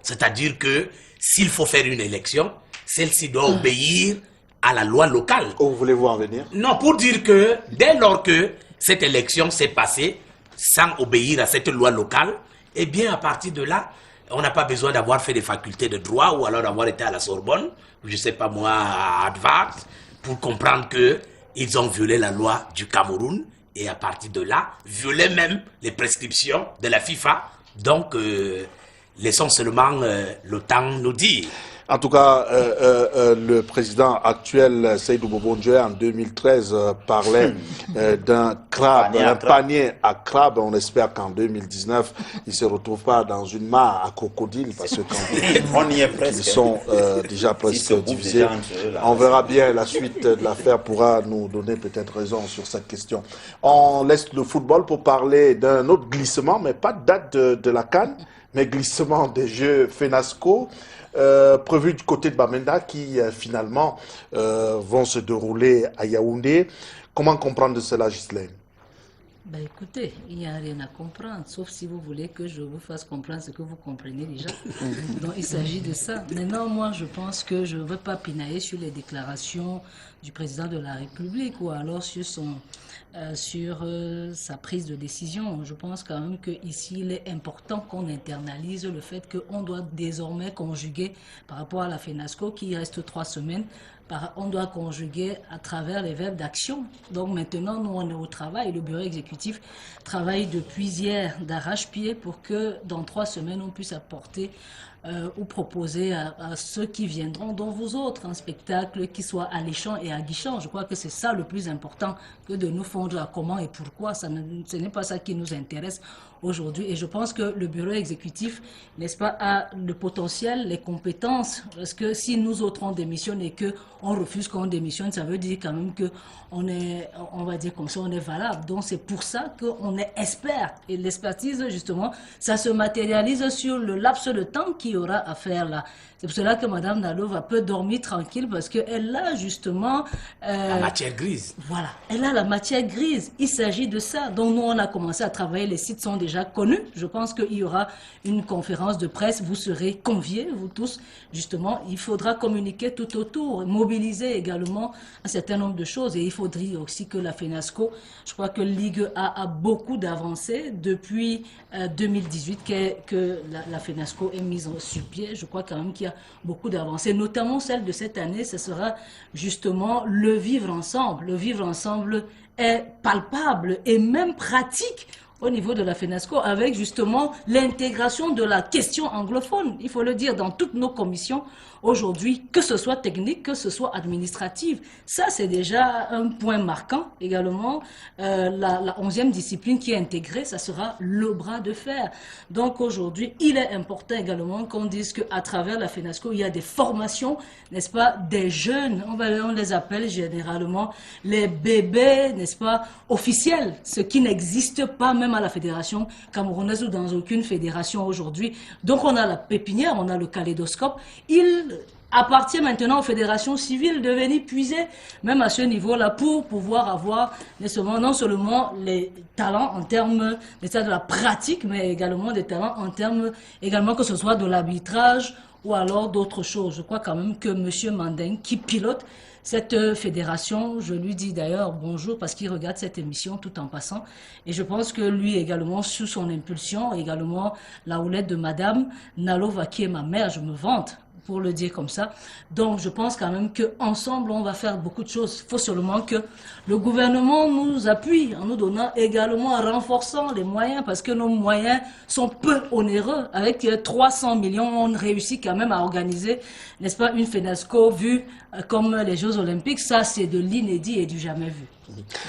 C'est-à-dire que s'il faut faire une élection, celle-ci doit obéir à la loi locale. Où voulez-vous en venir? Non, pour dire que dès lors que cette élection s'est passée sans obéir à cette loi locale, eh bien à partir de là, on n'a pas besoin d'avoir fait des facultés de droit ou alors d'avoir été à la Sorbonne, ou je sais pas moi, à Harvard, pour comprendre que ils ont violé la loi du Cameroun et à partir de là, violé même les prescriptions de la FIFA. Donc, laissons seulement le temps nous dire. En tout cas, le président actuel, Seydou Bobondje, en 2013, parlait d'un crabe, un panier à crabe. On espère qu'en 2019, il ne se retrouve pas dans une mare à crocodile, parce que quand on y est presque. Ils sont déjà presque divisés. On verra bien, la suite de l'affaire pourra nous donner peut-être raison sur cette question. On laisse le football pour parler d'un autre glissement, mais pas de date de la CAN, mais glissement des Jeux FENASCO. Prévu du côté de Bamenda qui finalement vont se dérouler à Yaoundé. Comment comprendre cela, Ghislaine? Ben écoutez, il n'y a rien à comprendre, sauf si vous voulez que je vous fasse comprendre ce que vous comprenez déjà. Donc il s'agit de ça. Maintenant, moi, je pense que je ne veux pas pinailler sur les déclarations du président de la République ou alors sur sa prise de décision. Je pense quand même qu'ici, il est important qu'on internalise le fait qu'on doit désormais conjuguer par rapport à la FENASCO qui reste 3 semaines. On doit conjuguer à travers les verbes d'action. Donc maintenant, nous, on est au travail. Le bureau exécutif travaille depuis hier d'arrache-pied pour que dans 3 semaines, on puisse apporter ou proposer à ceux qui viendront, dont vous autres, un spectacle qui soit alléchant et aguichant. Je crois que c'est ça le plus important que de nous fondre à comment et pourquoi. Ce n'est pas ça qui nous intéresse aujourd'hui. Et je pense que le bureau exécutif, n'est-ce pas, a le potentiel, les compétences. Parce que si nous autres on démissionne et qu'on refuse qu'on démissionne, ça veut dire quand même qu'on est, on va dire comme ça, on est valable. Donc c'est pour ça qu'on est expert. Et l'expertise, justement, ça se matérialise sur le laps de temps qu'il y aura à faire là. C'est pour cela que Mme Nalova peut dormir tranquille parce qu'elle a justement... la matière grise. Voilà, elle a la matière grise. Il s'agit de ça. Donc nous, on a commencé à travailler. Les sites sont déjà connus. Je pense qu'il y aura une conférence de presse. Vous serez conviés, vous tous. Justement, il faudra communiquer tout autour, mobiliser également un certain nombre de choses. Et il faudrait aussi que la FENASCO, je crois que Ligue A beaucoup d'avancées depuis 2018 que la FENASCO est mise sur pied. Je crois quand même qu'il y a beaucoup d'avancées, notamment celle de cette année, ce sera justement le vivre ensemble. Le vivre ensemble est palpable et même pratique au niveau de la FENASCO avec justement l'intégration de la question anglophone. Il faut le dire dans toutes nos commissions aujourd'hui, que ce soit technique, que ce soit administrative. Ça, c'est déjà un point marquant. Également, la 11e discipline qui est intégrée, ça sera le bras de fer. Donc aujourd'hui, il est important également qu'on dise qu'à travers la FENASCO, il y a des formations, n'est-ce pas, des jeunes, on les appelle généralement les bébés, n'est-ce pas, officiels, ce qui n'existe pas même à la fédération camerounaise ou dans aucune fédération aujourd'hui. Donc on a la pépinière, on a le kaléidoscope. Il appartient maintenant aux fédérations civiles de venir puiser, même à ce niveau-là, pour pouvoir avoir non seulement les talents en termes de la pratique, mais également des talents en termes, également que ce soit de l'arbitrage ou alors d'autres choses. Je crois quand même que M. Mandeng, qui pilote cette fédération, je lui dis d'ailleurs bonjour parce qu'il regarde cette émission tout en passant. Et je pense que lui également, sous son impulsion, également la houlette de Madame Nalova, qui est ma mère, je me vante pour le dire comme ça. Donc je pense quand même qu'ensemble, on va faire beaucoup de choses. Il faut seulement que le gouvernement nous appuie en nous donnant également, en renforçant les moyens, parce que nos moyens sont peu onéreux. Avec 300 millions, on réussit quand même à organiser, n'est-ce pas, une FENASCO vue comme les Jeux Olympiques. Ça, c'est de l'inédit et du jamais vu.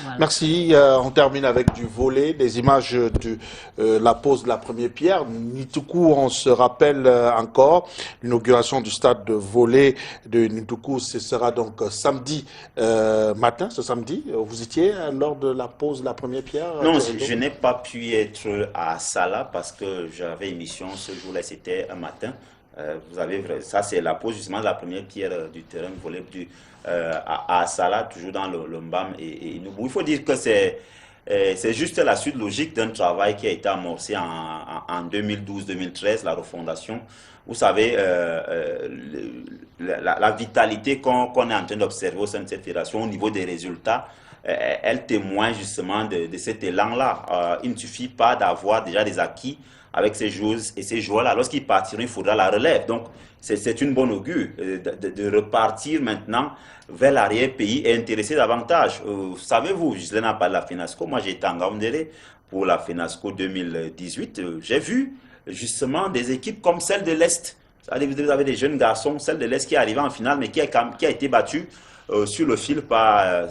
Voilà. Merci. On termine avec du volley, des images de la pose de la première pierre. Nitoukou, on se rappelle encore l'inauguration du stade de volley de Nitoukou. Ce sera donc samedi matin, ce samedi. Vous étiez lors de la pose de la première pierre? Non, je n'ai pas pu être à Salah parce que j'avais émission ce jour-là, c'était un matin. Vous avez, ça c'est la pose justement de la première pierre du terrain de volley à Salah, toujours dans le Mbam et Noubou. Il faut dire que c'est juste la suite logique d'un travail qui a été amorcé en 2012-2013, la refondation. Vous savez, la vitalité qu'on est en train d'observer au sein de cette fédération au niveau des résultats, elle témoigne justement de cet élan-là. Il ne suffit pas d'avoir déjà des acquis avec ces joueurs et ces joueurs-là. Lorsqu'ils partiront, il faudra la relève. Donc, c'est une bonne augure de repartir maintenant vers l'arrière-pays et intéresser davantage. Savez-vous, Gislaine a parlé de la FENASCO. Moi, j'ai été en Gaoundéré pour la FENASCO 2018. J'ai vu justement des équipes comme celle de l'Est. Vous avez des jeunes garçons, celle de l'Est qui est arrivée en finale, mais qui a été battue sur le fil par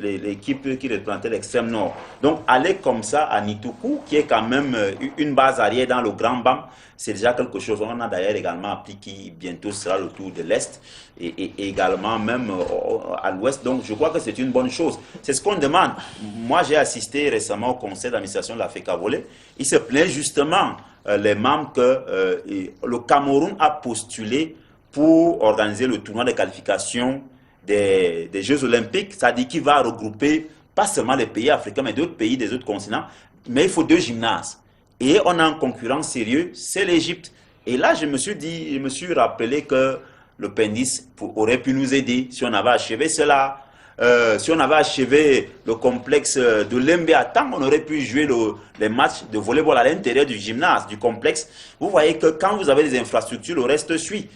l'équipe qui représentait l'extrême nord. Donc aller comme ça à Nitoukou, qui est quand même une base arrière dans le Grand Bam, c'est déjà quelque chose. On a d'ailleurs également appris qui bientôt sera le tour de l'Est et également même à l'Ouest. Donc je crois que c'est une bonne chose. C'est ce qu'on demande. Moi j'ai assisté récemment au conseil d'administration de la FECA Volley. Il se plaint justement les membres que le Cameroun a postulé pour organiser le tournoi de qualification des Jeux Olympiques, c'est-à-dire qu'il va regrouper pas seulement les pays africains, mais d'autres pays des autres continents. Mais il faut 2 gymnases. Et on a un concurrent sérieux, c'est l'Égypte. Et là, je me suis rappelé que le PENDIS aurait pu nous aider si on avait achevé cela. Si on avait achevé le complexe de Lembe à temps, on aurait pu jouer les matchs de volleyball à l'intérieur du gymnase, du complexe. Vous voyez que quand vous avez des infrastructures, le reste suit.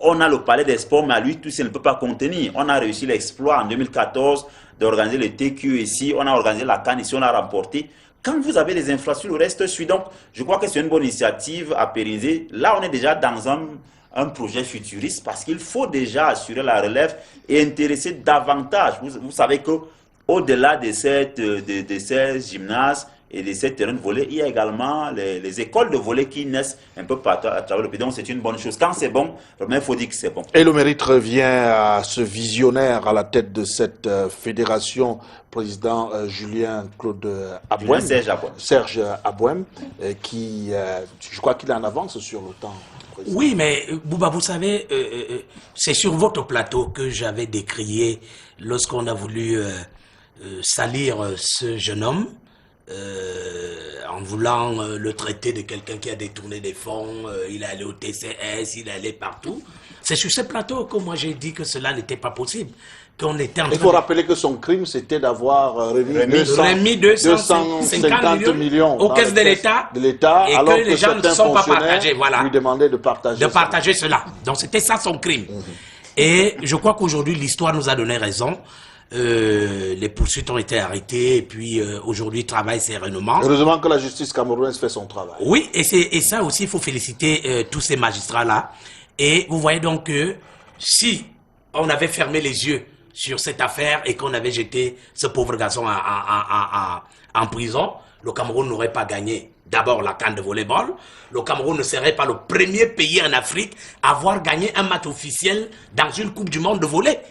On a le palais des sports, mais à lui, tout ça ne peut pas contenir. On a réussi l'exploit en 2014 d'organiser le TQ ici. On a organisé la CAN ici, on a remporté. Quand vous avez les infrastructures, le reste suit. Donc, je crois que c'est une bonne initiative à pérenniser. Là, on est déjà dans un projet futuriste parce qu'il faut déjà assurer la relève et intéresser davantage. Vous savez qu'au-delà de ces gymnases et de ces terrains de volley, il y a également les écoles de volley qui naissent un peu partout à travers le pays. Donc c'est une bonne chose. Quand c'est bon, il faut dire que c'est bon. Et le mérite revient à ce visionnaire à la tête de cette fédération, président Julien Claude Abouem. Serge Abouem, qui, je crois qu'il est en avance sur le temps. Oui, mais Bouba, vous savez, c'est sur votre plateau que j'avais décrié lorsqu'on a voulu salir ce jeune homme. En voulant le traiter de quelqu'un qui a détourné des fonds, il est allé au TCS, il est allé partout. C'est sur ce plateau que moi j'ai dit que cela n'était pas possible. Qu'on était en train il faut rappeler que son crime, c'était d'avoir remis 250 millions aux caisses de l'État et alors que les gens ne se sont pas partagés. Voilà. Lui demandaient de partager cela. Donc c'était ça son crime. Et je crois qu'aujourd'hui, l'histoire nous a donné raison. Les poursuites ont été arrêtées et puis aujourd'hui il travaille sereinement. Heureusement que la justice camerounaise fait son travail. Oui, et ça aussi il faut féliciter tous ces magistrats-là. Et vous voyez donc que si on avait fermé les yeux sur cette affaire et qu'on avait jeté ce pauvre garçon en prison, le Cameroun n'aurait pas gagné d'abord la CAN de volleyball. Le Cameroun ne serait pas le premier pays en Afrique à avoir gagné un match officiel dans une Coupe du Monde de volley.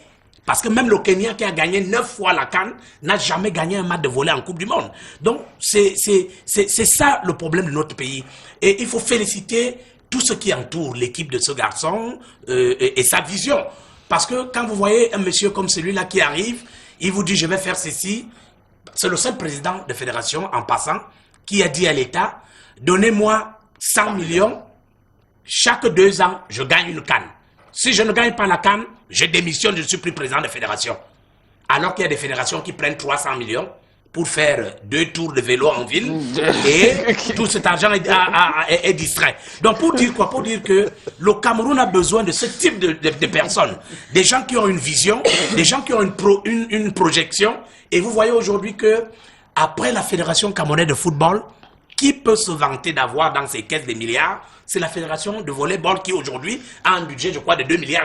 Parce que même le Kenya qui a gagné 9 fois la CAN n'a jamais gagné un match de volley en Coupe du Monde. Donc c'est ça le problème de notre pays. Et il faut féliciter tout ce qui entoure l'équipe de ce garçon et sa vision. Parce que quand vous voyez un monsieur comme celui-là qui arrive, il vous dit je vais faire ceci. C'est le seul président de fédération en passant qui a dit à l'État, donnez-moi 100 millions, chaque 2 ans je gagne une CAN. Si je ne gagne pas la CAN, je démissionne, je ne suis plus président de fédération. Alors qu'il y a des fédérations qui prennent 300 millions pour faire 2 tours de vélo en ville et tout cet argent est distrait. Donc pour dire quoi? Pour dire que le Cameroun a besoin de ce type de personnes. Des gens qui ont une vision, des gens qui ont une projection. Et vous voyez aujourd'hui que après la Fédération camerounaise de football, qui peut se vanter d'avoir dans ses caisses des milliards? C'est la Fédération de volleyball qui aujourd'hui a un budget, je crois, de 2,5 milliards.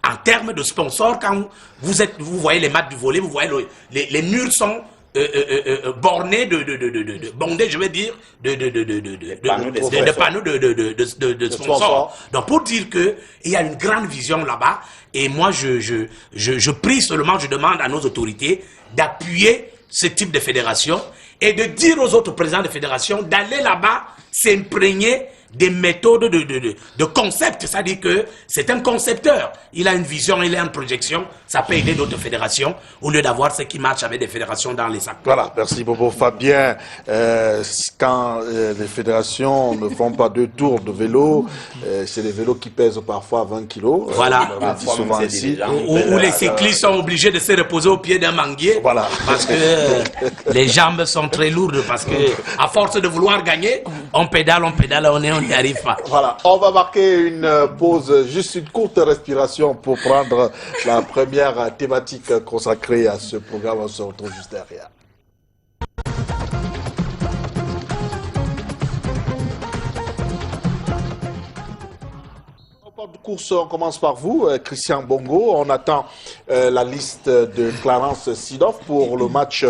en termes de sponsors, quand vous voyez les matchs du volley, vous voyez les murs sont bornés bondés, je vais dire, de panneaux de sponsors. Donc pour dire que il y a une grande vision là-bas, et moi je prie seulement, je demande à nos autorités d'appuyer ce type de fédération et de dire aux autres présidents de fédération d'aller là-bas s'imprégner des méthodes de concept, c'est-à-dire que c'est un concepteur, il a une vision, il a une projection, ça peut aider d'autres fédérations, au lieu d'avoir ce qui marche avec des fédérations dans les sacs. Voilà, merci Bobo. Fabien, quand les fédérations ne font pas 2 tours de vélo, c'est des vélos qui pèsent parfois 20 kilos. Voilà. On l'a dit souvent ici. Où les cyclistes sont obligés de se reposer au pied d'un manguier. Voilà. Parce que les jambes sont très lourdes, parce que à force de vouloir gagner, on pédale, on n'y arrive pas. Voilà, on va marquer une pause, juste une courte respiration pour prendre la première thématique consacrée à ce programme. On se retrouve juste derrière. De course, on commence par vous, Christian Bongo. On attend la liste de Clarence Seedorf pour le match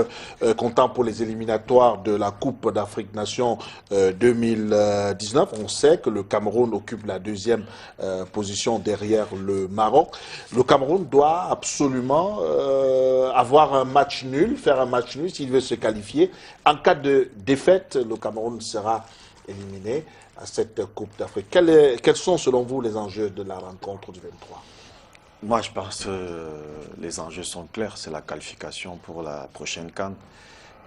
comptant pour les éliminatoires de la Coupe d'Afrique Nations 2019. On sait que le Cameroun occupe la 2e position derrière le Maroc. Le Cameroun doit absolument avoir un match nul, faire un match nul s'il veut se qualifier. En cas de défaite, le Cameroun sera éliminé à cette Coupe d'Afrique. Quels sont selon vous les enjeux de la rencontre du 23? Moi, je pense que les enjeux sont clairs. C'est la qualification pour la prochaine CAN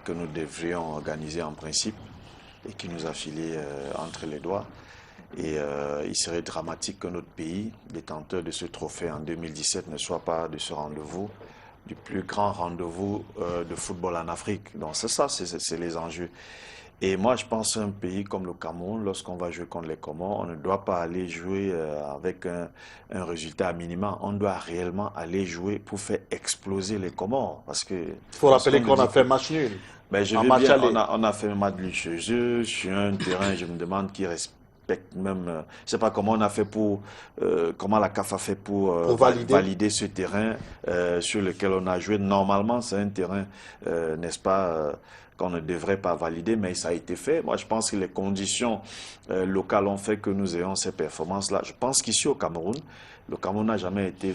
que nous devrions organiser en principe et qui nous a filé entre les doigts. Et il serait dramatique que notre pays, détenteur de ce trophée en 2017, ne soit pas de ce rendez-vous, du plus grand rendez-vous de football en Afrique. Donc c'est ça, c'est les enjeux. Et moi, je pense qu'un pays comme le Cameroun, lorsqu'on va jouer contre les Comores, on ne doit pas aller jouer avec un résultat minimum. On doit réellement aller jouer pour faire exploser les Comores. Parce que il faut rappeler qu'on a fait match nul. Ben, je veux bien, on a fait un match nul chez eux, sur un terrain, je me demande qui respecte même... je ne sais pas comment on a fait comment la CAF a fait pour valider ce terrain sur lequel on a joué. Normalement, c'est un terrain, n'est-ce pas... qu'on ne devrait pas valider, mais ça a été fait. Moi, je pense que les conditions locales ont fait que nous ayons ces performances-là. Je pense qu'ici au Cameroun, le Cameroun n'a jamais été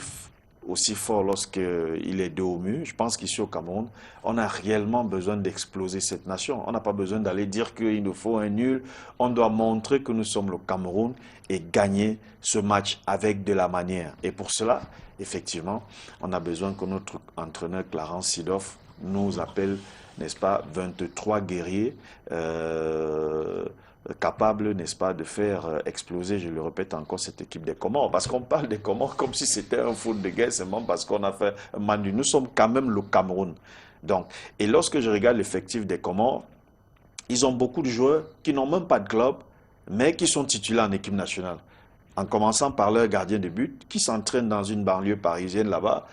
aussi fort lorsqu'il est dos au mur. Je pense qu'ici au Cameroun, on a réellement besoin d'exploser cette nation. On n'a pas besoin d'aller dire qu'il nous faut un nul. On doit montrer que nous sommes le Cameroun et gagner ce match avec de la manière. Et pour cela, effectivement, on a besoin que notre entraîneur Clarence Seedorf nous appelle, n'est-ce pas, 23 guerriers capables, n'est-ce pas, de faire exploser, je le répète encore, cette équipe des Comores. Parce qu'on parle des Comores comme si c'était un foot de guerre, seulement parce qu'on a fait un match nul. Nous sommes quand même le Cameroun. Donc, et lorsque je regarde l'effectif des Comores, ils ont beaucoup de joueurs qui n'ont même pas de club, mais qui sont titulaires en équipe nationale. En commençant par leur gardien de but, qui s'entraîne dans une banlieue parisienne là-bas.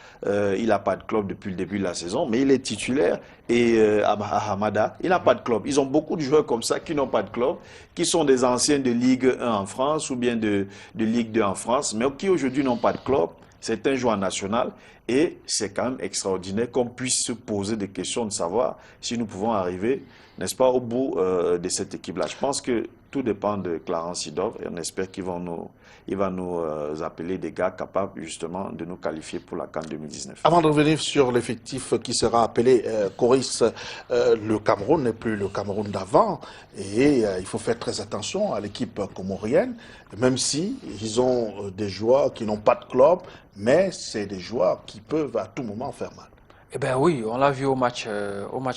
Il n'a pas de club depuis le début de la saison, mais il est titulaire. Et à Hamada, il n'a pas de club. Ils ont beaucoup de joueurs comme ça qui n'ont pas de club, qui sont des anciens de Ligue 1 en France ou bien de Ligue 2 en France, mais qui aujourd'hui n'ont pas de club. C'est un joueur national et c'est quand même extraordinaire qu'on puisse se poser des questions de savoir si nous pouvons arriver, n'est-ce pas, au bout de cette équipe-là. Je pense que tout dépend de Clarence Seedorf et on espère qu'il va nous appeler des gars capables justement de nous qualifier pour la CAN 2019. Avant de revenir sur l'effectif qui sera appelé, Coris, le Cameroun n'est plus le Cameroun d'avant et il faut faire très attention à l'équipe comorienne, même si ils ont des joueurs qui n'ont pas de club, mais c'est des joueurs qui peuvent à tout moment faire mal. Eh bien oui, on l'a vu au match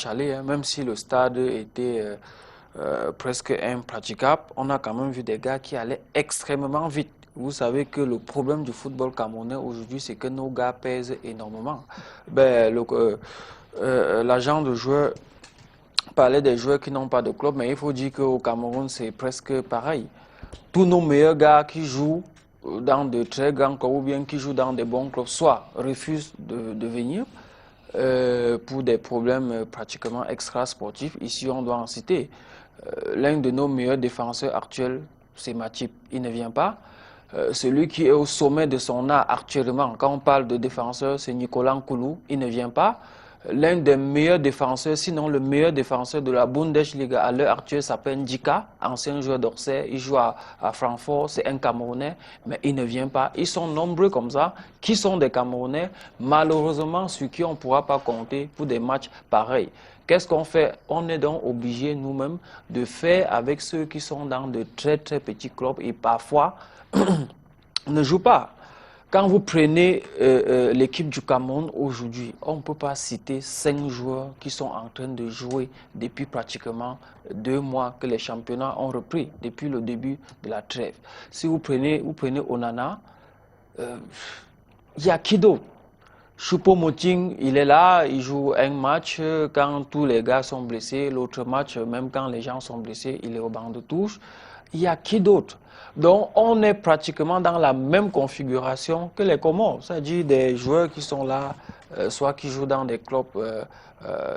aller, hein, même si le stade était presque impraticable, on a quand même vu des gars qui allaient extrêmement vite. Vous savez que le problème du football camerounais aujourd'hui, c'est que nos gars pèsent énormément. Ben, l'agent de joueurs parlait des joueurs qui n'ont pas de club, mais il faut dire qu'au Cameroun, c'est presque pareil. Tous nos meilleurs gars qui jouent dans de très grands clubs ou bien qui jouent dans des bons clubs, soit refusent de venir pour des problèmes pratiquement extra-sportifs. Ici, on doit en citer. L'un de nos meilleurs défenseurs actuels, c'est Matip. Il ne vient pas. celui qui est au sommet de son art actuellement, quand on parle de défenseur, c'est Nicolas Nkoulou, il ne vient pas. L'un des meilleurs défenseurs, sinon le meilleur défenseur de la Bundesliga à l'heure actuelle s'appelle Ndjika, ancien joueur d'Orsay, il joue à Francfort, c'est un Camerounais, mais il ne vient pas. Ils sont nombreux comme ça, qui sont des Camerounais, malheureusement sur qui on ne pourra pas compter pour des matchs pareils. Qu'est-ce qu'on fait? On est donc obligé nous-mêmes de faire avec ceux qui sont dans de très très petits clubs et parfois ne jouent pas. Quand vous prenez l'équipe du Cameroun aujourd'hui, on ne peut pas citer 5 joueurs qui sont en train de jouer depuis pratiquement 2 mois que les championnats ont repris, depuis le début de la trêve. Si vous prenez Onana, il y a qui d'autre? Choupo-Moting, il est là, il joue un match quand tous les gars sont blessés, l'autre match, même quand les gens sont blessés, il est au banc de touche. Il y a qui d'autre? Donc, on est pratiquement dans la même configuration que les Comores, c'est-à-dire des joueurs qui sont là, soit qui jouent dans des clubs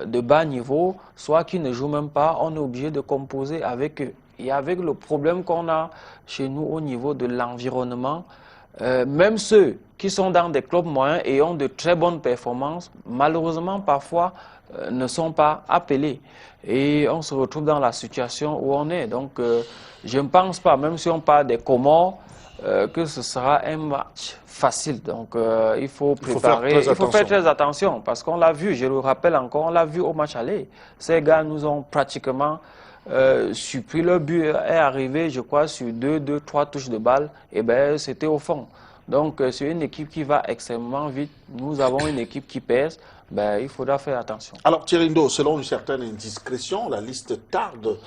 de bas niveau, soit qui ne jouent même pas. On est obligé de composer avec eux. Et avec le problème qu'on a chez nous au niveau de l'environnement, même ceux qui sont dans des clubs moyens et ont de très bonnes performances, malheureusement, parfois, ne sont pas appelés. Et on se retrouve dans la situation où on est. Donc, je ne pense pas, même si on parle des Comores, que ce sera un match facile. Donc, il faut préparer, il faut faire très attention. Parce qu'on l'a vu, je le rappelle encore, on l'a vu au match aller. Ces gars nous ont pratiquement surpris. Le but est arrivé, je crois, sur 3 touches de balle. Et bien, c'était au fond. Donc, c'est une équipe qui va extrêmement vite. Nous avons une équipe qui pèse. Ben, il faudra faire attention. Alors, Thierry-Ndo, selon une certaine indiscrétion, la liste tarde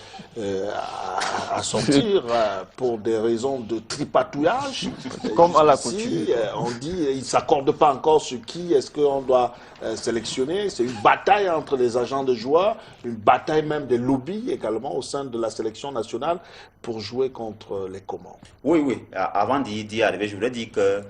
à sortir pour des raisons de tripatouillage. Comme à la coutume. On dit qu'ils ne s'accordent pas encore sur qui est-ce qu'on doit sélectionner. C'est une bataille entre les agents de joueurs, une bataille même des lobbies également au sein de la sélection nationale pour jouer contre les Comores. Oui, oui. Avant d'y arriver, je voulais dire que,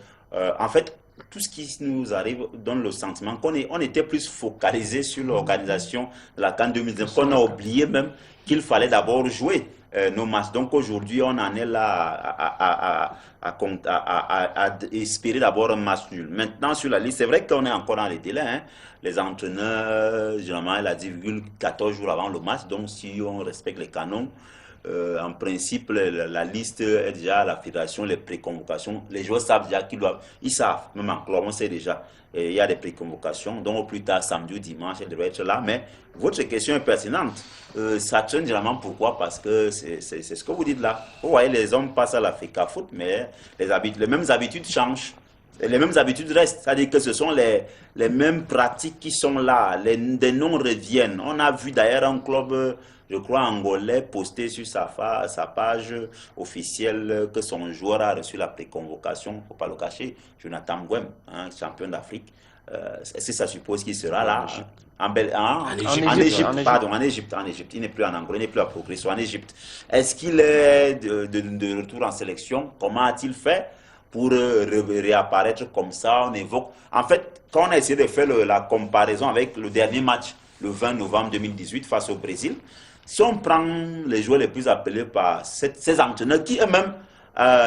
en fait, tout ce qui nous arrive donne le sentiment qu'on était plus focalisé sur l'organisation de la CAN 2019, qu'on a oublié même qu'il fallait d'abord jouer nos matchs. Donc aujourd'hui, on en est là à espérer d'abord un match nul. Maintenant, sur la liste, c'est vrai qu'on est encore dans les délais. Hein. Les entraîneurs, généralement, il a dit 14 jours avant le match. Donc si on respecte les canons, en principe, la liste est déjà à la fédération, les préconvocations. Les joueurs savent déjà qu'ils doivent. Ils savent, même en club, on sait déjà. Et il y a des préconvocations. Donc, au plus tard, samedi ou dimanche, elles devraient être là. Mais votre question est pertinente. Ça traîne généralement pourquoi? Parce que c'est ce que vous dites là. Vous voyez, les hommes passent à l'Africa Foot, mais les mêmes habitudes changent. Les mêmes habitudes restent. C'est-à-dire que ce sont les mêmes pratiques qui sont là. Des noms reviennent. On a vu d'ailleurs un club, je crois, angolais, poster sur sa page officielle que son joueur a reçu la préconvocation, il ne faut pas le cacher, Jonathan Gwem, hein, champion d'Afrique. Est-ce que ça suppose qu'il sera là en Égypte. Il n'est plus en Angola, il n'est plus à Progresso, en Égypte. Est-ce qu'il est de retour en sélection? Comment a-t-il fait pour réapparaître comme ça? On évoque. En fait, quand on a essayé de faire la comparaison avec le dernier match, le 20 novembre 2018 face au Brésil, si on prend les joueurs les plus appelés par ces entraîneurs qui eux-mêmes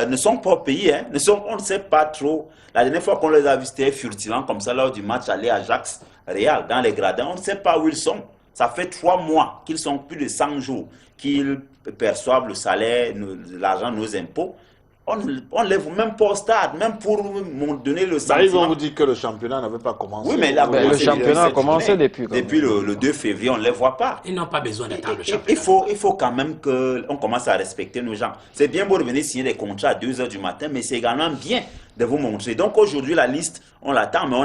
ne sont pas payés, hein, on ne sait pas trop. La dernière fois qu'on les a vus, c'était furtivement comme ça lors du match aller à Ajax-Real dans les gradins. On ne sait pas où ils sont. Ça fait 3 mois qu'ils sont plus de 100 jours qu'ils perçoivent le salaire, l'argent, nos impôts. On ne les voit même pas au stade, même pour donner le sentiment. Ils vont vous dire que le championnat n'avait pas commencé. Oui, mais le championnat a commencé depuis. Depuis le 2 février, on ne les voit pas. Ils n'ont pas besoin d'attendre le championnat. Il faut quand même qu'on commence à respecter nos gens. C'est bien beau de venir signer des contrats à 2 h du matin, mais c'est également bien de vous montrer. Donc aujourd'hui, la liste, on l'attend, mais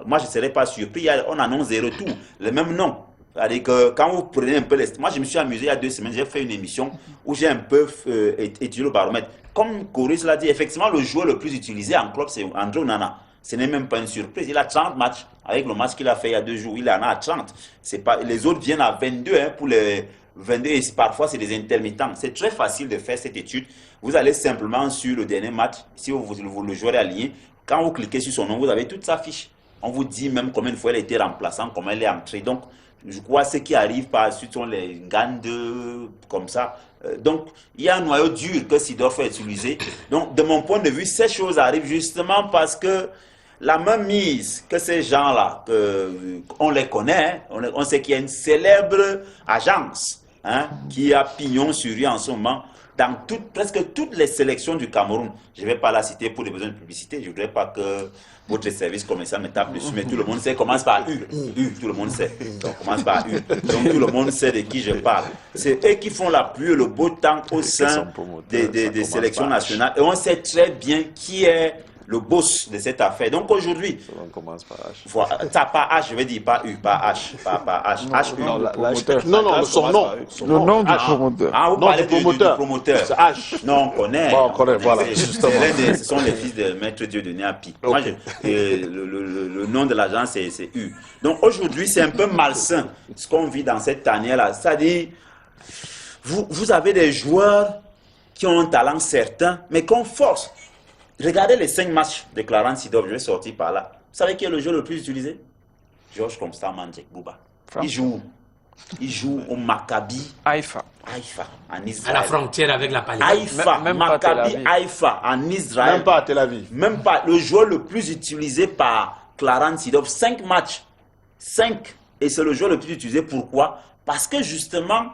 moi je ne serais pas surpris, on annonce des retours, le même nom. C'est-à-dire que quand vous prenez un peu les... Moi, je me suis amusé il y a 2 semaines, j'ai fait une émission où j'ai un peu étudié le baromètre. Comme Coris l'a dit, effectivement, le joueur le plus utilisé en club, c'est André Onana. Ce n'est même pas une surprise. Il a 30 matchs. Avec le match qu'il a fait il y a 2 jours, il en a 30. Les autres viennent à 22 hein, pour les 22 et parfois c'est des intermittents. C'est très facile de faire cette étude. Vous allez simplement sur le dernier match, si le joueur est aligné, quand vous cliquez sur son nom, vous avez toute sa fiche. On vous dit même combien de fois elle a été remplaçante, comment elle est entrée. Donc, Je crois que ceux qui arrivent par la suite sont les Gande, comme ça. Donc, il y a un noyau dur que Seedorf a utilisé. Donc, de mon point de vue, ces choses arrivent justement parce que la même mise que ces gens-là, on les connaît, on sait qu'il y a une célèbre agence qui a pignon sur rue en ce moment dans presque toutes les sélections du Cameroun. Je ne vais pas la citer pour des besoins de publicité, je ne voudrais pas que votre service commercial me tape dessus, mais tout le monde sait, commence par U. U, tout le monde sait. Donc, commence par U. Donc, tout le monde sait de qui je parle. C'est eux qui font la pluie et le beau temps au sein des sélections nationales. Et on sait très bien qui est le boss de cette affaire. Donc aujourd'hui, on commence par H. Voilà, pas H, je vais dire pas U, pas H, pas H. H, U. Non, son nom. Le nom du promoteur. Ah, vous Non, parlez du promoteur. promoteur. C'est H. Non, on connaît. Bon, on connaît, voilà, justement. Ce sont les fils de Maître Dieudonné Api. Moi, le nom de l'agence, c'est U. Donc aujourd'hui, c'est un peu malsain ce qu'on vit dans cette tanière-là. C'est-à-dire, vous avez des joueurs qui ont un talent certain, mais qu'on force. Regardez les 5 matchs de Clarence Seedorf, je vais sortir par là. Vous savez qui est le joueur le plus utilisé? Georges Constant Mandjek Bouba. Il joue au Maccabi Haïfa, en Israël. À la frontière avec la Palestine. Haïfa, Même pas Tel Maccabi Aviv. Haïfa en Israël. Même pas à Tel Aviv. Même pas. Le joueur le plus utilisé par Clarence Seedorf, 5 matchs. 5. Et c'est le joueur le plus utilisé. Pourquoi? Parce que justement,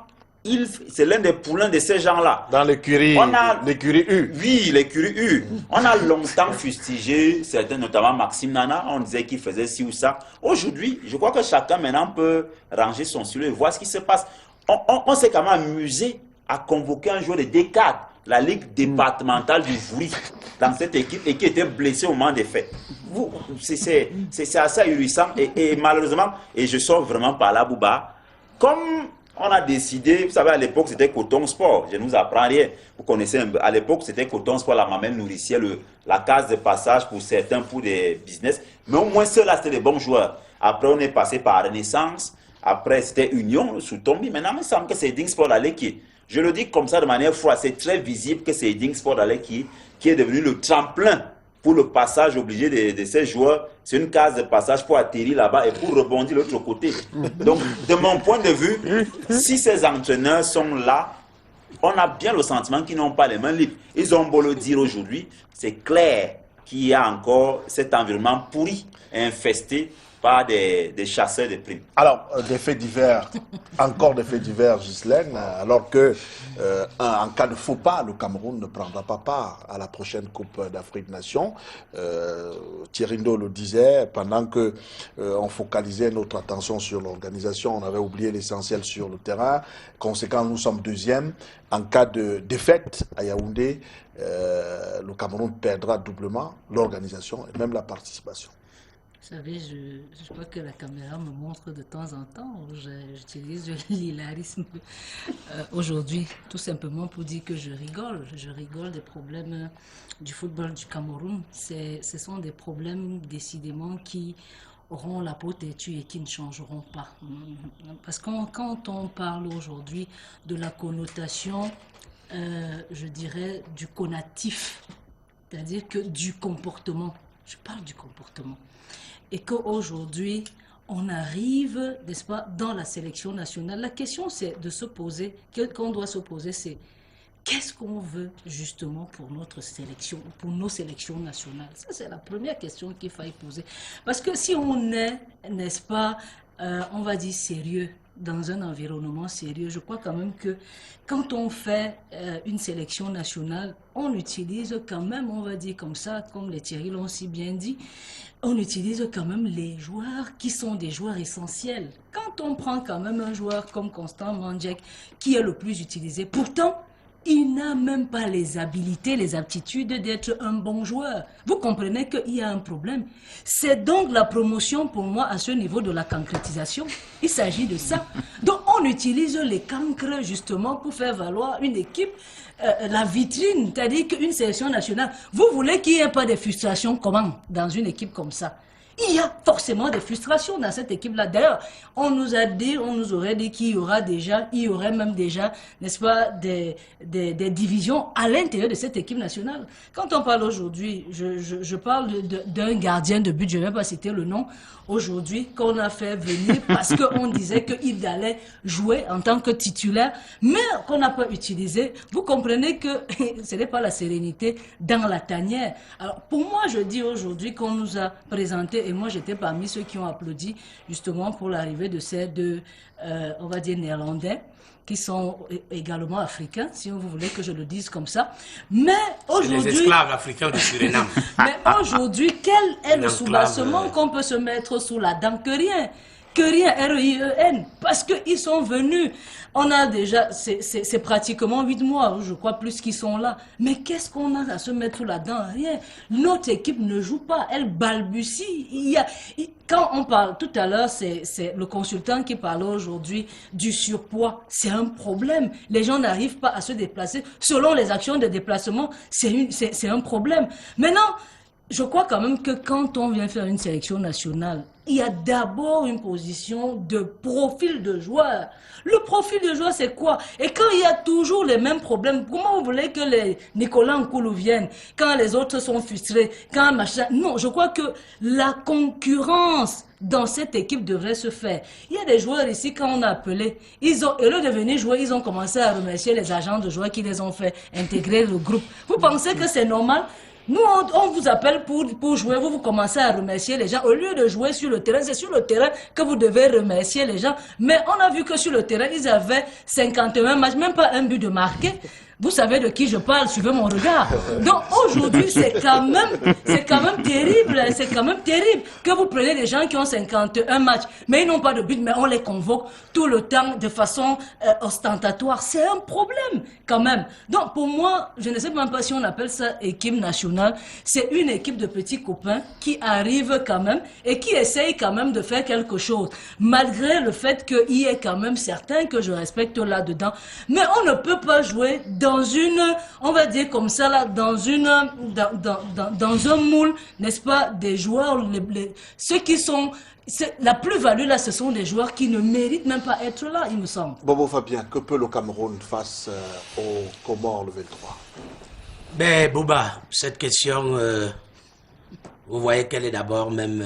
c'est l'un des poulains de ces gens-là. Dans l'écurie U. Oui, l'écurie U. On a longtemps fustigé certains, notamment Maxime Nana. On disait qu'il faisait ci ou ça. Aujourd'hui, je crois que chacun maintenant peut ranger son stylo et voir ce qui se passe. On s'est quand même amusé à convoquer un joueur de D4, la Ligue départementale du Vouri, dans cette équipe et qui était blessé au moment des faits. C'est assez ahurissant et malheureusement, et je sors vraiment par là, Bouba, comme on a décidé, vous savez, à l'époque, c'était Coton Sport. Je ne vous apprends rien. Vous connaissez, à l'époque, c'était Coton Sport, la mamelle nourricière, la case de passage pour certains, pour des business. Mais au moins, ceux-là, c'était des bons joueurs. Après, on est passé par Renaissance. Après, c'était Union, sous Tombi. Maintenant, il me semble que c'est Ding Sport Alley qui... Je le dis comme ça de manière froide. C'est très visible que c'est Ding Sport Alley qui est devenu le tremplin pour le passage obligé de ces joueurs. C'est une case de passage pour atterrir là-bas et pour rebondir de l'autre côté. Donc, de mon point de vue, si ces entraîneurs sont là, on a bien le sentiment qu'ils n'ont pas les mains libres. Ils ont beau le dire aujourd'hui, c'est clair qu'il y a encore cet environnement pourri et infesté par des chasseurs de primes. Alors, des faits divers, encore des faits divers, Ghislaine, alors que en cas de faux pas, le Cameroun ne prendra pas part à la prochaine Coupe d'Afrique des Nations. Thierry Ndo le disait, pendant que on focalisait notre attention sur l'organisation, on avait oublié l'essentiel sur le terrain. Conséquent, nous sommes deuxièmes. En cas de défaite à Yaoundé, le Cameroun perdra doublement l'organisation et même la participation. Vous savez, je crois que la caméra me montre de temps en temps, j'utilise l'hilarisme aujourd'hui, tout simplement pour dire que je rigole des problèmes du football du Cameroun. Ce sont des problèmes décidément qui auront la peau têtue et qui ne changeront pas. Parce que quand on parle aujourd'hui de la connotation, je dirais, du connatif, c'est-à-dire que du comportement, je parle du comportement. Et qu'aujourd'hui, on arrive, n'est-ce pas, dans la sélection nationale. La question, c'est de se poser, qu'on doit se poser, c'est qu'est-ce qu'on veut justement pour notre sélection, pour nos sélections nationales? Ça, c'est la première question qu'il faille poser. Parce que si on est, n'est-ce pas, on va dire sérieux, dans un environnement sérieux, je crois quand même que quand on fait une sélection nationale, on utilise quand même, on va dire comme ça, comme les Thierry l'ont si bien dit, on utilise quand même les joueurs qui sont des joueurs essentiels. Quand on prend quand même un joueur comme Constant Mandjek, qui est le plus utilisé, pourtant, il n'a même pas les habilités, les aptitudes d'être un bon joueur. Vous comprenez qu'il y a un problème. C'est donc la promotion pour moi à ce niveau de la concrétisation. Il s'agit de ça. Donc on utilise les cancres justement pour faire valoir une équipe, la vitrine, c'est-à-dire qu'une sélection nationale. Vous voulez qu'il n'y ait pas de frustration comment dans une équipe comme ça? Il y a forcément des frustrations dans cette équipe-là. D'ailleurs, on nous aurait dit qu'il y aurait même déjà, n'est-ce pas, des divisions à l'intérieur de cette équipe nationale. Quand on parle aujourd'hui, je parle d'un gardien de but, je ne vais pas citer le nom, aujourd'hui, qu'on a fait venir parce qu'on disait qu'il allait jouer en tant que titulaire, mais qu'on n'a pas utilisé. Vous comprenez que ce n'est pas la sérénité dans la tanière. Alors, pour moi, je dis aujourd'hui qu'on nous a présenté, et moi j'étais parmi ceux qui ont applaudi justement pour l'arrivée de ces deux, on va dire, néerlandais, qui sont également africains, si vous voulez que je le dise comme ça. Mais aujourd'hui... Les esclaves africains du Suriname. Mais aujourd'hui, quel est le soubassement qu'on peut se mettre sous la dent? Que rien, R-I-E-N, parce qu'ils sont venus. On a déjà, c'est pratiquement 8 mois, je crois, plus qu'ils sont là. Mais qu'est-ce qu'on a à se mettre sous la dent? Rien. Notre équipe ne joue pas, elle balbutie. Quand on parle, tout à l'heure, c'est le consultant qui parlait aujourd'hui du surpoids. C'est un problème. Les gens n'arrivent pas à se déplacer. Selon les actions de déplacement, c'est un problème. Maintenant, je crois quand même que quand on vient faire une sélection nationale, il y a d'abord une position de profil de joueur. Le profil de joueur, c'est quoi? Et quand il y a toujours les mêmes problèmes, comment vous voulez que les Nicolas Nkoulou viennent quand les autres sont frustrés, quand machin? Non, je crois que la concurrence dans cette équipe devrait se faire. Il y a des joueurs ici, quand on a appelé, au lieu de venir jouer, ils ont commencé à remercier les agents de joueurs qui les ont fait intégrer le groupe. Vous pensez que c'est normal? Nous, on vous appelle pour jouer, vous commencez à remercier les gens. Au lieu de jouer sur le terrain, c'est sur le terrain que vous devez remercier les gens. Mais on a vu que sur le terrain, ils avaient 51 matchs, même pas un but de marqué. Vous savez de qui je parle, suivez mon regard. Donc aujourd'hui, c'est quand même terrible que vous preniez des gens qui ont 51 matchs, mais ils n'ont pas de but, mais on les convoque tout le temps de façon ostentatoire. C'est un problème quand même. Donc pour moi, je ne sais même pas si on appelle ça équipe nationale. C'est une équipe de petits copains qui arrivent quand même et qui essayent quand même de faire quelque chose, malgré le fait qu'il y ait quand même certains que je respecte là-dedans. Mais on ne peut pas jouer dans une, on va dire comme ça là, dans un moule, n'est-ce pas, des joueurs, ceux qui sont, la plus-value là, ce sont des joueurs qui ne méritent même pas être là, il me semble. Bobo Fabien, que peut le Cameroun face aux Comores le 23? Ben, Bouba, cette question, vous voyez qu'elle est d'abord même,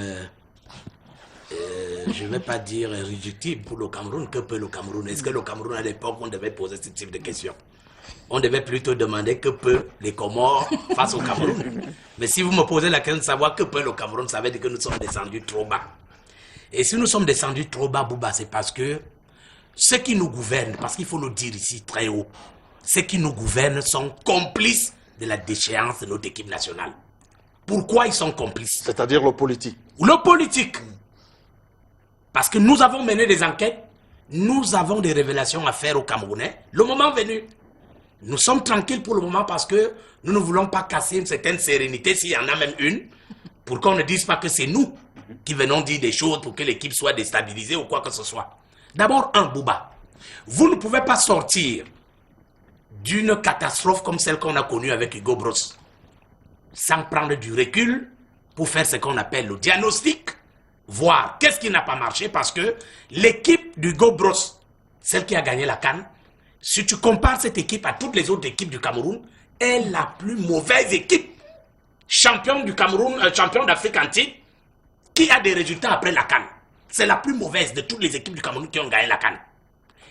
je ne vais pas dire réductible pour le Cameroun. Que peut le Cameroun? Est-ce que le Cameroun, à l'époque, on devait poser ce type de questions? On devait plutôt demander que peut les Comores face au Cameroun. Mais si vous me posez la question de savoir que peut le Cameroun, ça veut dire que nous sommes descendus trop bas. Et si nous sommes descendus trop bas, Bouba, c'est parce que ceux qui nous gouvernent, parce qu'il faut le dire ici très haut, ceux qui nous gouvernent sont complices de la déchéance de notre équipe nationale. Pourquoi ils sont complices? C'est-à-dire le politique. Le politique. Parce que nous avons mené des enquêtes, nous avons des révélations à faire aux Camerounais. Le moment venu, nous sommes tranquilles pour le moment parce que nous ne voulons pas casser une certaine sérénité, s'il y en a même une, pour qu'on ne dise pas que c'est nous qui venons dire des choses pour que l'équipe soit déstabilisée ou quoi que ce soit. D'abord, Bouba, vous ne pouvez pas sortir d'une catastrophe comme celle qu'on a connue avec Hugo Bross sans prendre du recul pour faire ce qu'on appelle le diagnostic, voir qu'est-ce qui n'a pas marché, parce que l'équipe d'Hugo Bross, celle qui a gagné la CAN, si tu compares cette équipe à toutes les autres équipes du Cameroun, est la plus mauvaise équipe. Champion du Cameroun, champion d'Afrique entière, qui a des résultats après la CAN. C'est la plus mauvaise de toutes les équipes du Cameroun qui ont gagné la CAN.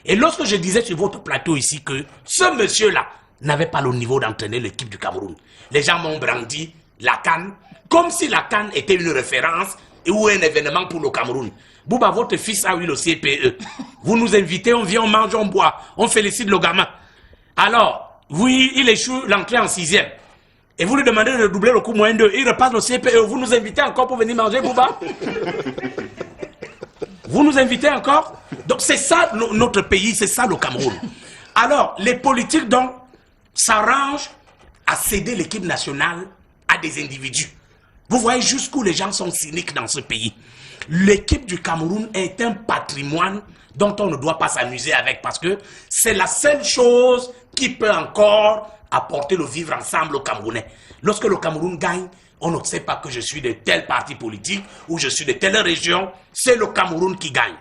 Et lorsque je disais sur votre plateau ici que ce monsieur-là n'avait pas le niveau d'entraîner l'équipe du Cameroun, les gens m'ont brandi la CAN comme si la CAN était une référence ou un événement pour le Cameroun. Bouba, votre fils a eu le CPE. Vous nous invitez, on vient, on mange, on boit. On félicite le gamin. Alors, oui, il échoue l'entrée en 6e. Et vous lui demandez de doubler le coût moyen 2. Il repasse le CPE. Vous nous invitez encore pour venir manger, Bouba? Vous nous invitez encore? Donc c'est ça notre pays, c'est ça le Cameroun. Alors, les politiques donc s'arrangent à céder l'équipe nationale à des individus. Vous voyez jusqu'où les gens sont cyniques dans ce pays. L'équipe du Cameroun est un patrimoine dont on ne doit pas s'amuser avec, parce que c'est la seule chose qui peut encore apporter le vivre ensemble aux Camerounais. Lorsque le Cameroun gagne, on ne sait pas que je suis de tel parti politique ou je suis de telle région, c'est le Cameroun qui gagne.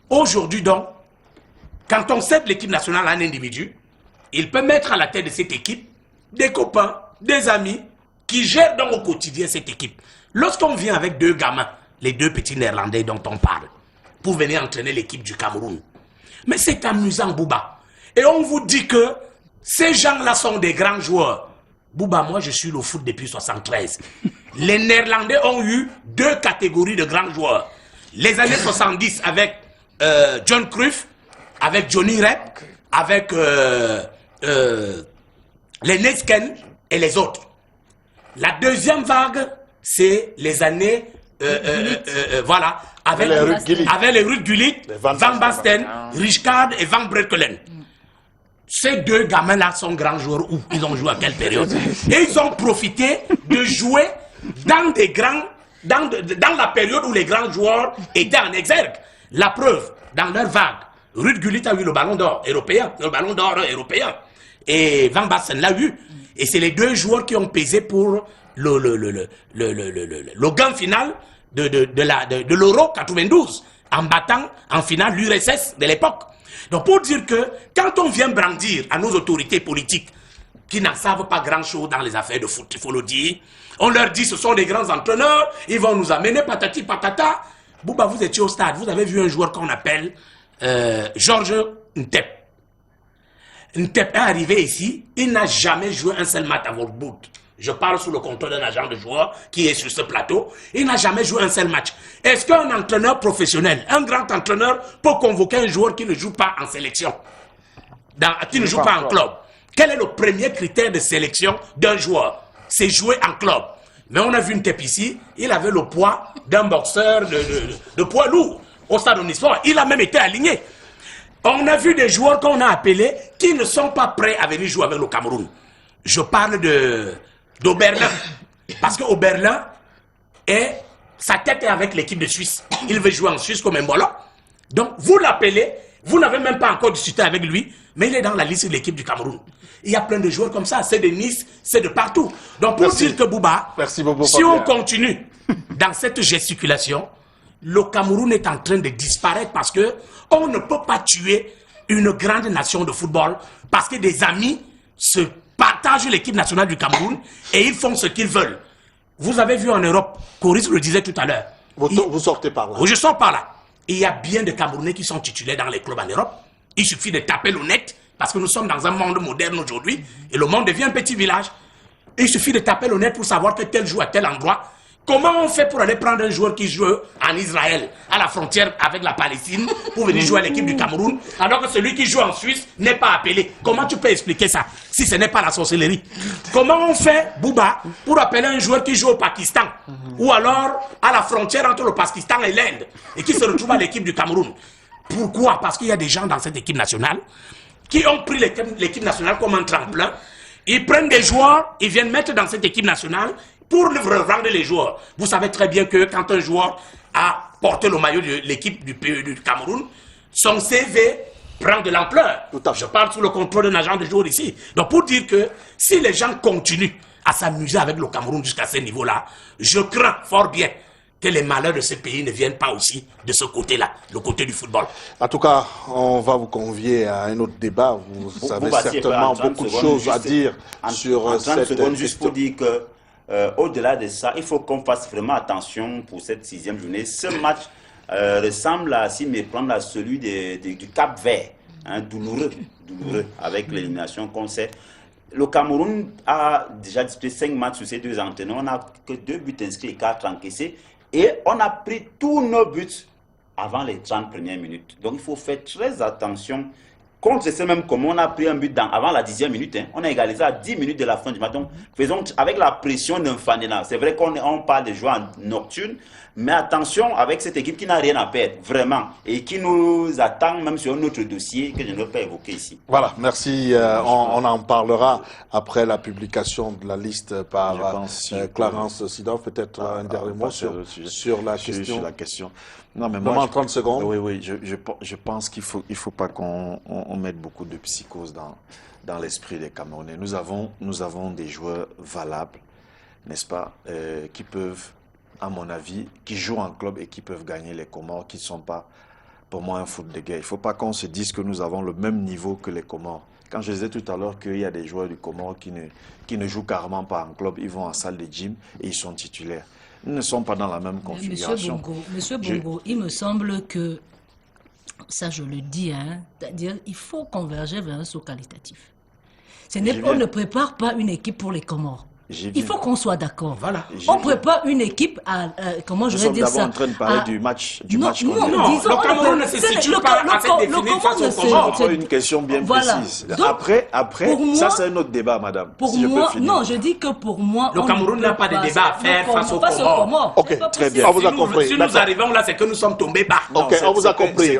Aujourd'hui donc, quand on cède l'équipe nationale à un individu, il peut mettre à la tête de cette équipe des copains, des amis qui gèrent donc au quotidien cette équipe. Lorsqu'on vient avec 2 gamins, les 2 petits Néerlandais dont on parle, pour venir entraîner l'équipe du Cameroun, mais c'est amusant, Bouba. Et on vous dit que ces gens-là sont des grands joueurs. Bouba, moi je suis le foot depuis 73. Les Néerlandais ont eu 2 catégories de grands joueurs. Les années 70 avec John Cruyff, avec Johnny Rep, avec les Nesken et les autres. La deuxième vague, c'est les années voilà, avec les Ruud Gullit, Van Basten, Rijkaard et Van Breukelen. Ces 2 gamins-là sont grands joueurs où ils ont joué à quelle période? Et ils ont profité de jouer dans des grands, dans la période où les grands joueurs étaient en exergue. La preuve, dans leur vague, Ruud Gullit a eu le ballon d'or européen, et Van Basten l'a eu. Et c'est les 2 joueurs qui ont pesé pour le gain final de l'Euro 92, en battant en finale l'URSS de l'époque. Donc pour dire que quand on vient brandir à nos autorités politiques qui n'en savent pas grand-chose dans les affaires de foot, il faut le dire, on leur dit ce sont des grands entraîneurs, ils vont nous amener patati patata. Bouba, vous étiez au stade, vous avez vu un joueur qu'on appelle Georges Ntep. Ntep est arrivé ici, il n'a jamais joué un seul match à Wolfsburg. Je parle sous le contrôle d'un agent de joueur qui est sur ce plateau. Il n'a jamais joué un seul match. Est-ce qu'un entraîneur professionnel, un grand entraîneur, peut convoquer un joueur qui ne joue pas en sélection, qui ne joue pas en club? Quel est le premier critère de sélection d'un joueur? C'est jouer en club. Mais on a vu Ntep ici, il avait le poids d'un boxeur de poids lourd au stade Omnisport. Il a même été aligné. On a vu des joueurs qu'on a appelés qui ne sont pas prêts à venir jouer avec le Cameroun. Je parle d'Oberlin. Parce qu'Oberlin, sa tête est avec l'équipe de Suisse. Il veut jouer en Suisse comme un bolon. Donc, vous l'appelez, vous n'avez même pas encore discuté avec lui, mais il est dans la liste de l'équipe du Cameroun. Il y a plein de joueurs comme ça, c'est de Nice, c'est de partout. Donc, pour dire que Bouba, si on continue dans cette gesticulation, le Cameroun est en train de disparaître parce que on ne peut pas tuer une grande nation de football parce que des amis se partagent l'équipe nationale du Cameroun et ils font ce qu'ils veulent. Vous avez vu en Europe, Coris le disait tout à l'heure. Vous sortez par là. Je sors par là. Il y a bien des Camerounais qui sont titulaires dans les clubs en Europe. Il suffit de taper le net parce que nous sommes dans un monde moderne aujourd'hui et le monde devient un petit village. Il suffit de taper le net pour savoir que tel joue à tel endroit. Comment on fait pour aller prendre un joueur qui joue en Israël, à la frontière avec la Palestine, pour venir jouer à l'équipe du Cameroun, alors que celui qui joue en Suisse n'est pas appelé? Comment tu peux expliquer ça, si ce n'est pas la sorcellerie? Comment on fait, Bouba, pour appeler un joueur qui joue au Pakistan, ou alors à la frontière entre le Pakistan et l'Inde, et qui se retrouve à l'équipe du Cameroun? Pourquoi? Parce qu'il y a des gens dans cette équipe nationale qui ont pris l'équipe nationale comme un tremplin. Ils prennent des joueurs, ils viennent mettre dans cette équipe nationale pour revendre les joueurs. Vous savez très bien que quand un joueur a porté le maillot de l'équipe du Cameroun, son CV prend de l'ampleur. Je parle sous le contrôle d'un agent de joueur ici. Donc pour dire que si les gens continuent à s'amuser avec le Cameroun jusqu'à ce niveau-là, je crains fort bien que les malheurs de ce pays ne viennent pas aussi de ce côté-là, le côté du football. En tout cas, on va vous convier à un autre débat. Vous avez certainement beaucoup de choses à dire sur cette question. Juste pour dire que au-delà de ça, il faut qu'on fasse vraiment attention pour cette 6e journée. Ce match ressemble à s'y méprendre à celui du Cap Vert, hein, douloureux, avec l'élimination qu'on sait. Le Cameroun a déjà disputé 5 matchs sur ces 2 entraîneurs. On n'a que 2 buts inscrits et 4 encaissés. Et on a pris tous nos buts avant les 30 premières minutes. Donc il faut faire très attention. Contre ce même comme on a pris un but avant la 10e minute, hein, on a égalisé à 10 minutes de la fin du match. Donc, faisons avec la pression d'un Fanena. C'est vrai qu'on parle de joueurs nocturnes, mais attention avec cette équipe qui n'a rien à perdre, vraiment, et qui nous attend même sur un autre dossier que je ne veux pas évoquer ici. Voilà, merci. On en parlera après la publication de la liste par Clarence Sidorf. Peut-être un dernier mot sur la question. Non, mais Vraiment en 30 secondes. Oui, je pense qu'il faut pas qu'on mette beaucoup de psychose dans l'esprit des Camerounais. Nous avons des joueurs valables, n'est-ce pas, qui peuvent, à mon avis, qui jouent en club et qui peuvent gagner les Comores, qui ne sont pas, pour moi, un foot de guerre. Il ne faut pas qu'on se dise que nous avons le même niveau que les Comores. Quand je disais tout à l'heure qu'il y a des joueurs du Comore qui ne jouent carrément pas en club, ils vont en salle de gym et ils sont titulaires. Ils ne sont pas dans la même configuration. Monsieur Bongo, il me semble que, ça je le dis, c'est-à-dire il faut converger vers un saut qualitatif. On ne prépare pas une équipe pour les Comores. Il faut qu'on soit d'accord. Voilà. On prépare une équipe à, comment je vais dire ça? Nous sommes d'abord en train de parler du match. Non, le Cameroun ne se situe pas assez défini face au Comores. C'est une question bien précise. Après, ça c'est un autre débat, madame. Pour moi, non, je dis que pour moi... Le Cameroun n'a pas de débat à faire face au Comores. Ok, très bien. On vous a compris. Si nous arrivons là, c'est que nous sommes tombés bas. Ok, on vous a compris.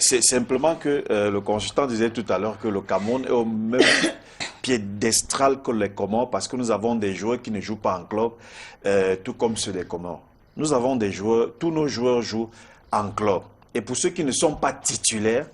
C'est simplement que le consultant disait tout à l'heure que le Cameroun est au même piédestal que les Comores parce que nous avons des joueurs qui ne jouent pas en club, tout comme ceux des Comores. Nous avons des joueurs, tous nos joueurs jouent en club. Et pour ceux qui ne sont pas titulaires,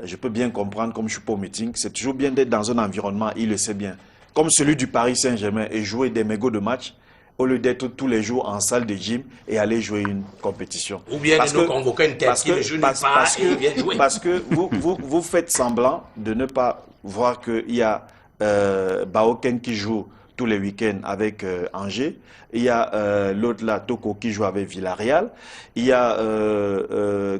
je peux bien comprendre, comme je suis pas au meeting, c'est toujours bien d'être dans un environnement, il le sait bien, comme celui du Paris Saint-Germain et jouer des mégots de match au lieu d'être tous les jours en salle de gym et aller jouer une compétition. Ou bien de nous convoquer une tête qui ne joue pas et vient jouer. Parce que vous faites semblant de ne pas voir qu'il y a Baoken qui joue tous les week-ends avec Angers. Il y a l'autre là, Toko, qui joue avec Villarreal. Il y a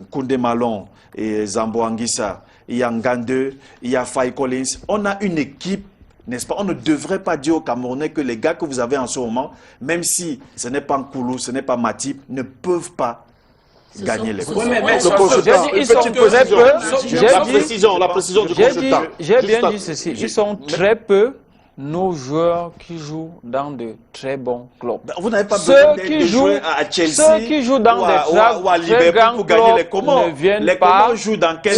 Koundé Malon et Zambo Anguissa. Il y a Ngande, il y a Faye Collins. On a une équipe, n'est-ce pas? On ne devrait pas dire aux Camerounais que les gars que vous avez en ce moment, même si ce n'est pas Nkoulou, ce n'est pas Matip, ne peuvent pas gagner les courses. La précision du consultant. J'ai bien dit ceci, ils sont très peu nos joueurs qui jouent dans de très bons clubs. Vous n'avez pas besoin de jouer à Chelsea ceux qui jouent dans ou à Liverpool pour gagner les Comores. Les Comores jouent dans quel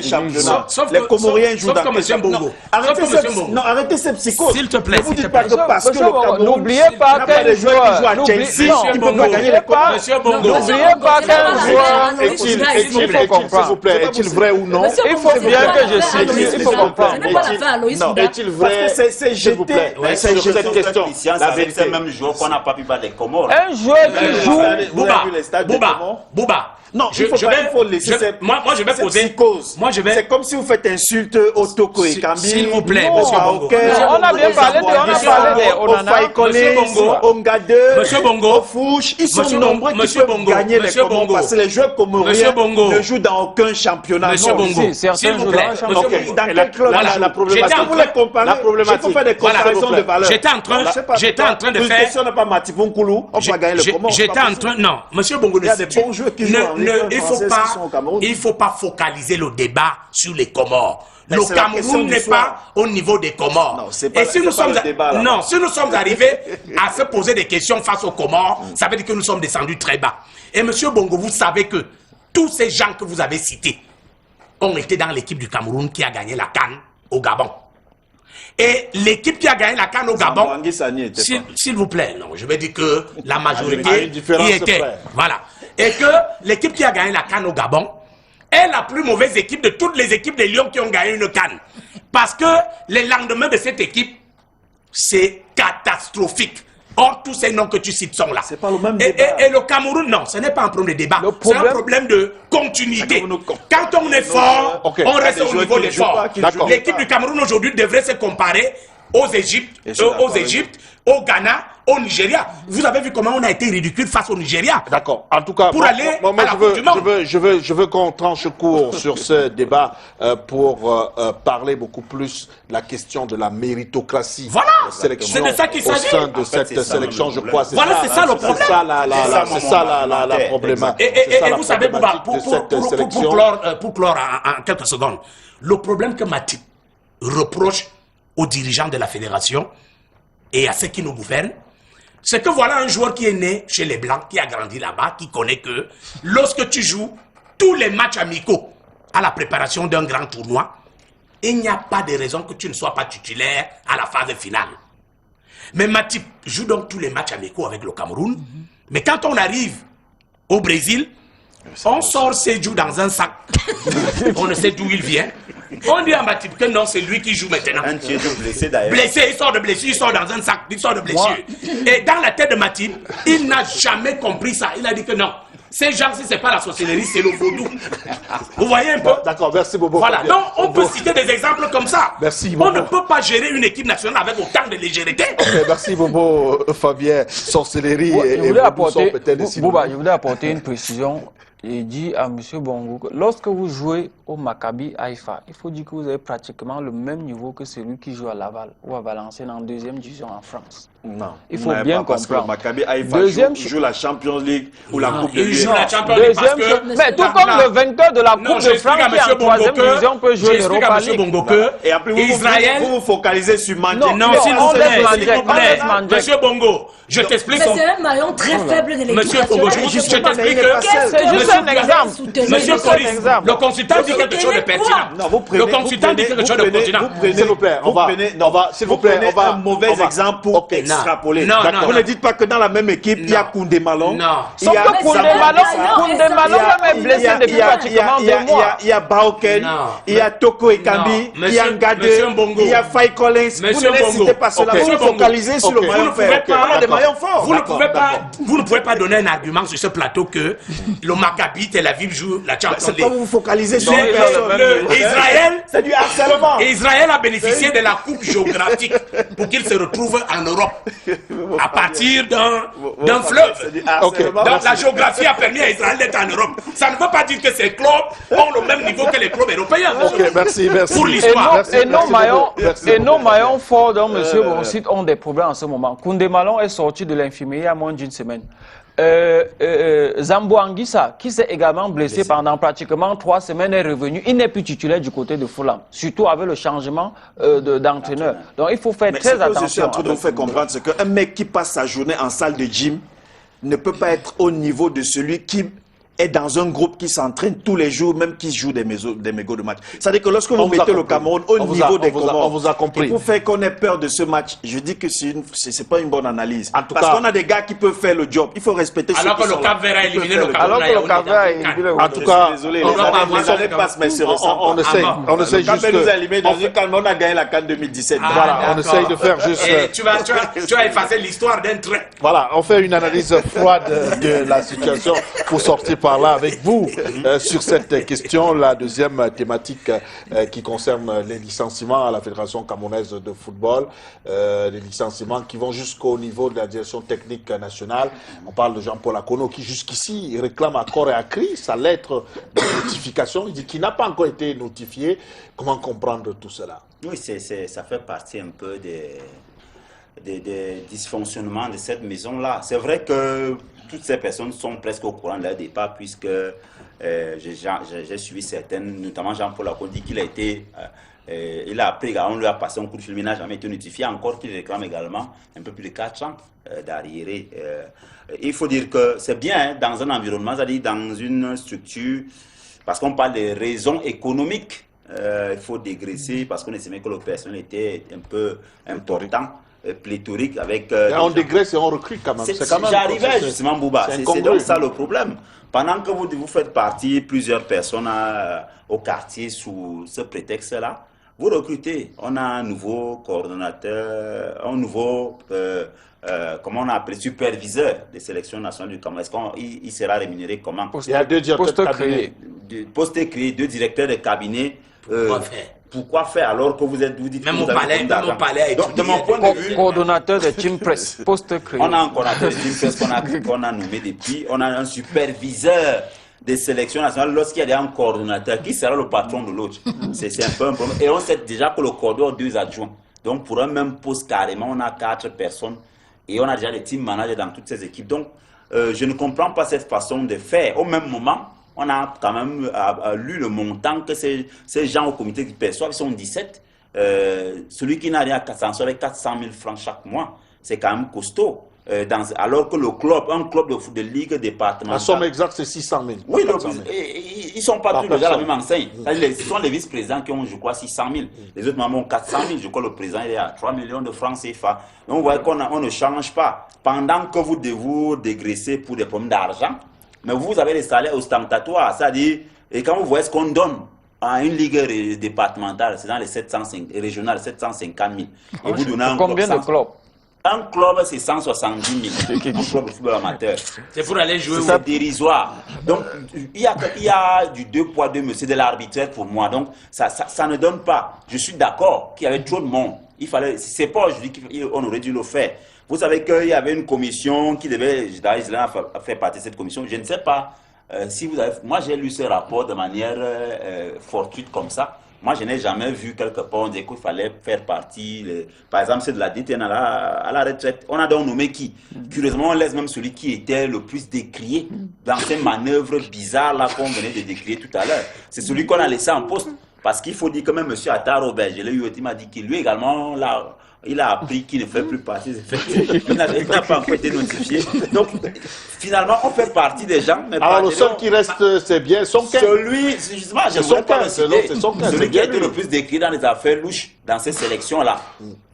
championnat? Les Comoriens jouent dans quel championnat? Arrêtez cette psychose. S'il te plaît. Vous dites pas que parce que le Cameroun n'oubliez pas qu'un joueur qui joue à Chelsea, il ne peut pas gagner les Comores. N'oubliez pas qu'un joueur... Est-il vrai ou non? Il faut bien que je cite, il faut comprendre. Est-il vrai? C'est jeté. Sur cette question. Avec ces mêmes joueurs qu'on n'a pas pu battre les Comores. Un joueur qui joue... Bouba. Non, il faut laisser moi, je vais poser. C'est comme si vous faites insulte au Toko et Kambi. S'il vous plaît, monsieur Bongo. On a bien parlé au Faye Collins, au Ngade, monsieur Bongo, au Fouche. Ils sont nombreux qui peuvent gagner les Comores parce que les joueurs comoriens ne jouent dans aucun championnat. Monsieur Bongo, certains jouent dans un championnat. Dans quel club? La problématique. Parce que vous les comparez. Je peux faire des comparaisons de valeurs. J'étais en train de faire... Si on n'a pas Matip Nkoulou, on peut gagner les Comores. J'étais en train... Non, monsieur Bongo, il y a des bons joueurs qui jouent. Il ne faut pas focaliser le débat sur les Comores. Le Cameroun n'est pas au niveau des Comores. Et si nous sommes arrivés à se poser des questions face aux Comores, ça veut dire que nous sommes descendus très bas. Et monsieur Bongo, vous savez que tous ces gens que vous avez cités ont été dans l'équipe du Cameroun qui a gagné la CAN au Gabon. Et l'équipe qui a gagné la CAN au Gabon, s'il vous plaît, non, je vais dire que la majorité y était. Voilà. Et que l'équipe qui a gagné la CAN au Gabon est la plus mauvaise équipe de toutes les équipes des Lions qui ont gagné une CAN. Parce que les lendemains de cette équipe, c'est catastrophique. Or, tous ces noms que tu cites sont là. C'est pas le même débat. Et le Cameroun, non, ce n'est pas un problème de débat. C'est un problème de continuité. Quand on est fort, on reste au niveau des forts. L'équipe du Cameroun aujourd'hui devrait se comparer aux Égyptes, au Ghana, au Nigeria. Vous avez vu comment on a été ridicule face au Nigeria. D'accord. En tout cas, je veux qu'on tranche court sur ce débat pour parler beaucoup plus de la question de la méritocratie. Voilà. C'est de ça qu'il s'agit. Au sein de cette sélection, je crois. Voilà, c'est ça le problème. C'est ça la problématique. Et vous savez, Bouba, pour clore en quelques secondes, le problème que Matip reproche aux dirigeants de la fédération et à ceux qui nous gouvernent, c'est que voilà un joueur qui est né chez les Blancs, qui a grandi là-bas, qui connaît que lorsque tu joues tous les matchs amicaux à la préparation d'un grand tournoi, il n'y a pas de raison que tu ne sois pas titulaire à la phase finale. Mais Matip joue donc tous les matchs amicaux avec le Cameroun, mais quand on arrive au Brésil, on sort Sédhiou dans un sac. On ne sait d'où il vient. On dit à Matip que non, c'est lui qui joue maintenant. Un tiers de blessé d'ailleurs. Blessé, il sort de blessure, il sort dans un sac, il sort de blessure. Et dans la tête de Matip, il n'a jamais compris ça. Il a dit que non. Ces gens, si ce n'est pas la sorcellerie, c'est le vaudou. Vous voyez un peu? D'accord, merci Bobo. Voilà, donc on peut citer des exemples comme ça. Merci, On Bobo. ne peut pas gérer une équipe nationale avec autant de légèreté. Ok, merci Bobo, Fabien. Sorcellerie Je et voulais vaudou apporter, sont peut-être des synonymes. Bouba, je voulais apporter une précision. Et dit à M. Bongo que lorsque vous jouez au Maccabi Haïfa, il faut dire que vous avez pratiquement le même niveau que celui qui joue à Laval ou à Valenciennes en deuxième division en France. Non. Il faut bien parce que le comprendre. Maccabi Haïfa Deuxième joue la Champions League ou la Non, Coupe de il joue Ligue. la Champions League parce Deuxième, que... mais tout comme le vainqueur de la Non, Coupe de j'explique France à qui est en M. troisième Bongo division peut que... jouer J'explique l'Europa à M. League. Bongo que... Et après, Israël... vous vous focalisez sur Mandjak. Non, s'il on vous laisse plaît, Mandjak, s'il vous on laisse plaît. Mandjak. Monsieur Bongo, je t'explique... Mais c'est un maillon très faible de l'équipe Monsieur Bongo, nationale. je t'explique que... C'est juste un exemple. Monsieur C'est Coris, un exemple. le consultant dit quelque chose de pertinent. Non, vous prenez, Le consultant dit quelque chose de pertinent. S'il vous plaît, on va, s'il vous plaît, on va, un mauvais exemple pour Ok. extrapoler. Non, non, Vous non. ne dites pas que dans la même équipe, il y a Non. Koundé Malon. Non. Il y a Sauf que Koundé Malon même est blessé depuis pratiquement 2 mois. Il y a Baoken, Non. il y a Toko Ekambi, Non. il y a Ngade, Monsieur Bongo. il y a Faye Collins. Vous Monsieur ne les Bongo. citez pas cela. Ok. Vous vous Monsieur Bongo. focalisez sur le Ok. maillon Vous ne pouvez faible. pas- On a des maillons forts. Vous ne pouvez pas donner un argument sur ce plateau que le Maccabi Tel Aviv joue la Champions C'est pas League. vous focaliser sur une Le- personne. Israël, C'est du harcèlement. Israël a bénéficié de la coupe géographique pour qu'il se retrouve en Europe à partir d'un C'est fleuve. du harcèlement. Donc la géographie a permis à Israël d'être en Europe. Ça ne veut pas dire que ces clubs ont le même niveau que les clubs européens. Ok, merci. Pour Et l'histoire. Merci, nos merci maillons, beaucoup. Merci et nos beaucoup. maillons forts dont M. Bonsit ont des problèmes en ce moment. Koundé Malon est sorti de l'infirmerie il y a moins d'une semaine. Zambo Anguissa, qui s'est également blessé pendant pratiquement 3 semaines, est revenu. Il n'est plus titulaire du côté de Fulham, surtout avec le changement d'entraîneur. Donc il faut faire Mais très ce que je suis attention. en train de vous faire comprendre, c'est qu'un mec qui passe sa journée en salle de gym ne peut pas être au niveau de celui qui est dans un groupe qui s'entraîne tous les jours, même qui joue des mégots de match. C'est-à-dire que lorsque vous On vous a mettez le compris. Cameroun au On vous niveau a- des on vous a- Comores, on vous a compris. et pour faire qu'on ait peur de ce match, je dis que c'est pas une bonne analyse. En tout Parce cas- qu'on a des gars qui peuvent faire le job. Il faut respecter ceux Alors qui que le sont là. Cap Vert a Ils peuvent éliminé faire le job. Alors que le Cameroun. Cap-Vert a éliminé le En tout cas, Désolé, on les va pas avoir années ça. passent, mais c'est récent. on essaye, Ah, on essaye Le Cap juste. nous a éliminé dans une calme. On a gagné la CAN 2017. Ah, Voilà, on d'accord. essaye de faire juste. Et tu vas effacer l'histoire d'un trait. Voilà, on fait une analyse froide de la situation pour sortir par là avec vous sur cette question. La deuxième thématique qui concerne les licenciements à la Fédération camerounaise de football, les licenciements qui vont jusqu'au niveau de la direction technique nationale. On parle de Jean-Paul Akono qui jusqu'ici réclame à corps et à cri sa lettre de notification. Il dit qu'il n'a pas encore été notifié. Comment comprendre tout cela? Oui, ça fait partie un peu des dysfonctionnements de cette maison-là. C'est vrai que toutes ces personnes sont presque au courant de leur départ, puisque j'ai suivi certaines, notamment Jean-Paul Akono, dit qu'il a été... il a appris, on lui a passé un coup de fil, mais il n'a jamais été notifié, encore qu'il réclame également un peu plus de 4 ans d'arriéré. Il faut dire que c'est bien hein, dans un environnement, c'est-à-dire dans une structure, parce qu'on parle des raisons économiques. Il faut dégraisser parce qu'on estimait que le personnel était un peu important, pléthorique avec... On dégraisse et on recrute quand même. C'est quand même J'arrivais justement, Bouba. C'est incongru. donc ça le problème. Pendant que vous faites partie, plusieurs personnes au quartier sous ce prétexte-là, vous recrutez. On a un nouveau coordonnateur, un nouveau, comment on a appelé, superviseur des sélections nationales du Cameroun. Est-ce qu'il sera rémunéré comment? Il y a 2 directeurs de Poste cabinet. créé. Poste créé, 2 directeurs de cabinet. Pourquoi faire? Pourquoi faire alors que vous dites Même que au vous avez palais, beaucoup même au d'argent? palais a Donc, de étudié. mon point de vue, Coordonnateur de Team Press, poste créé. on a un coordonnateur de Team Press qu'on a nommé depuis. On a un superviseur des sélections nationales. Lorsqu'il y a un coordonnateur, qui sera le patron de l'autre? C'est un peu un problème. Et on sait déjà que le coordonnateur a 2 adjoints. Donc, pour un même poste carrément, on a 4 personnes. Et on a déjà des team managers dans toutes ces équipes. Donc, je ne comprends pas cette façon de faire. Au même moment, on a quand même lu le montant que ces gens au comité qui perçoivent, ils sont 17. Celui qui n'a rien à s'en sortir avec 400 000 francs chaque mois, c'est quand même costaud. Alors que le club, un club de ligue départementale... La somme exacte, c'est 600 000. Oui, 400 000. ils ne sont pas Par tous déjà à la personne. même enseigne. Ce sont les vice-présidents qui ont, je crois, 600 000. Les autres membres ont 400 000. Je crois que le président il est à 3 millions de francs CFA. Donc, vous voyez qu'on ne change pas. Pendant que vous devez vous dégraisser pour des problèmes d'argent, Mais vous avez des salaires ostentatoires, c'est-à-dire, et quand vous voyez ce qu'on donne à une ligue départementale, c'est dans les 705, régionales, 750 000. Et vous donnez combien de clubs? Un club, c'est 170 000. Un club de football amateur. C'est pour aller jouer. C'est dérisoire. Donc, il y a du 2 poids 2 mesures, de l'arbitraire pour moi. Donc, ça ne donne pas. Je suis d'accord qu'il y avait trop de monde. Il fallait, c'est pas aujourd'hui qu'on aurait dû le faire. Vous savez qu'il y avait une commission qui devait, faire partie de cette commission. Je ne sais pas si vous avez. Moi, j'ai lu ce rapport de manière fortuite comme ça. Moi, je n'ai jamais vu quelque part on disait qu'il fallait faire partie. Par exemple, c'est de la DTN à la retraite. On a donc nommé qui? Curieusement, on laisse même celui qui était le plus décrié dans ces manœuvres bizarres là qu'on venait de décrire tout à l'heure. C'est celui qu'on a laissé en poste. Parce qu'il faut dire que même M. Attar Robert, je l'ai eu, il m'a dit qu'il lui également, là, il a appris qu'il ne fait plus partie des effectifs. Il n'a pas encore été notifié. Donc, finalement, on fait partie des gens. Mais alors, le seul qui reste, c'est bien son cas. Celui, justement, je ne voudrais pas le citer. Celui qui a été le plus décrié dans les affaires louches, dans ces sélections-là.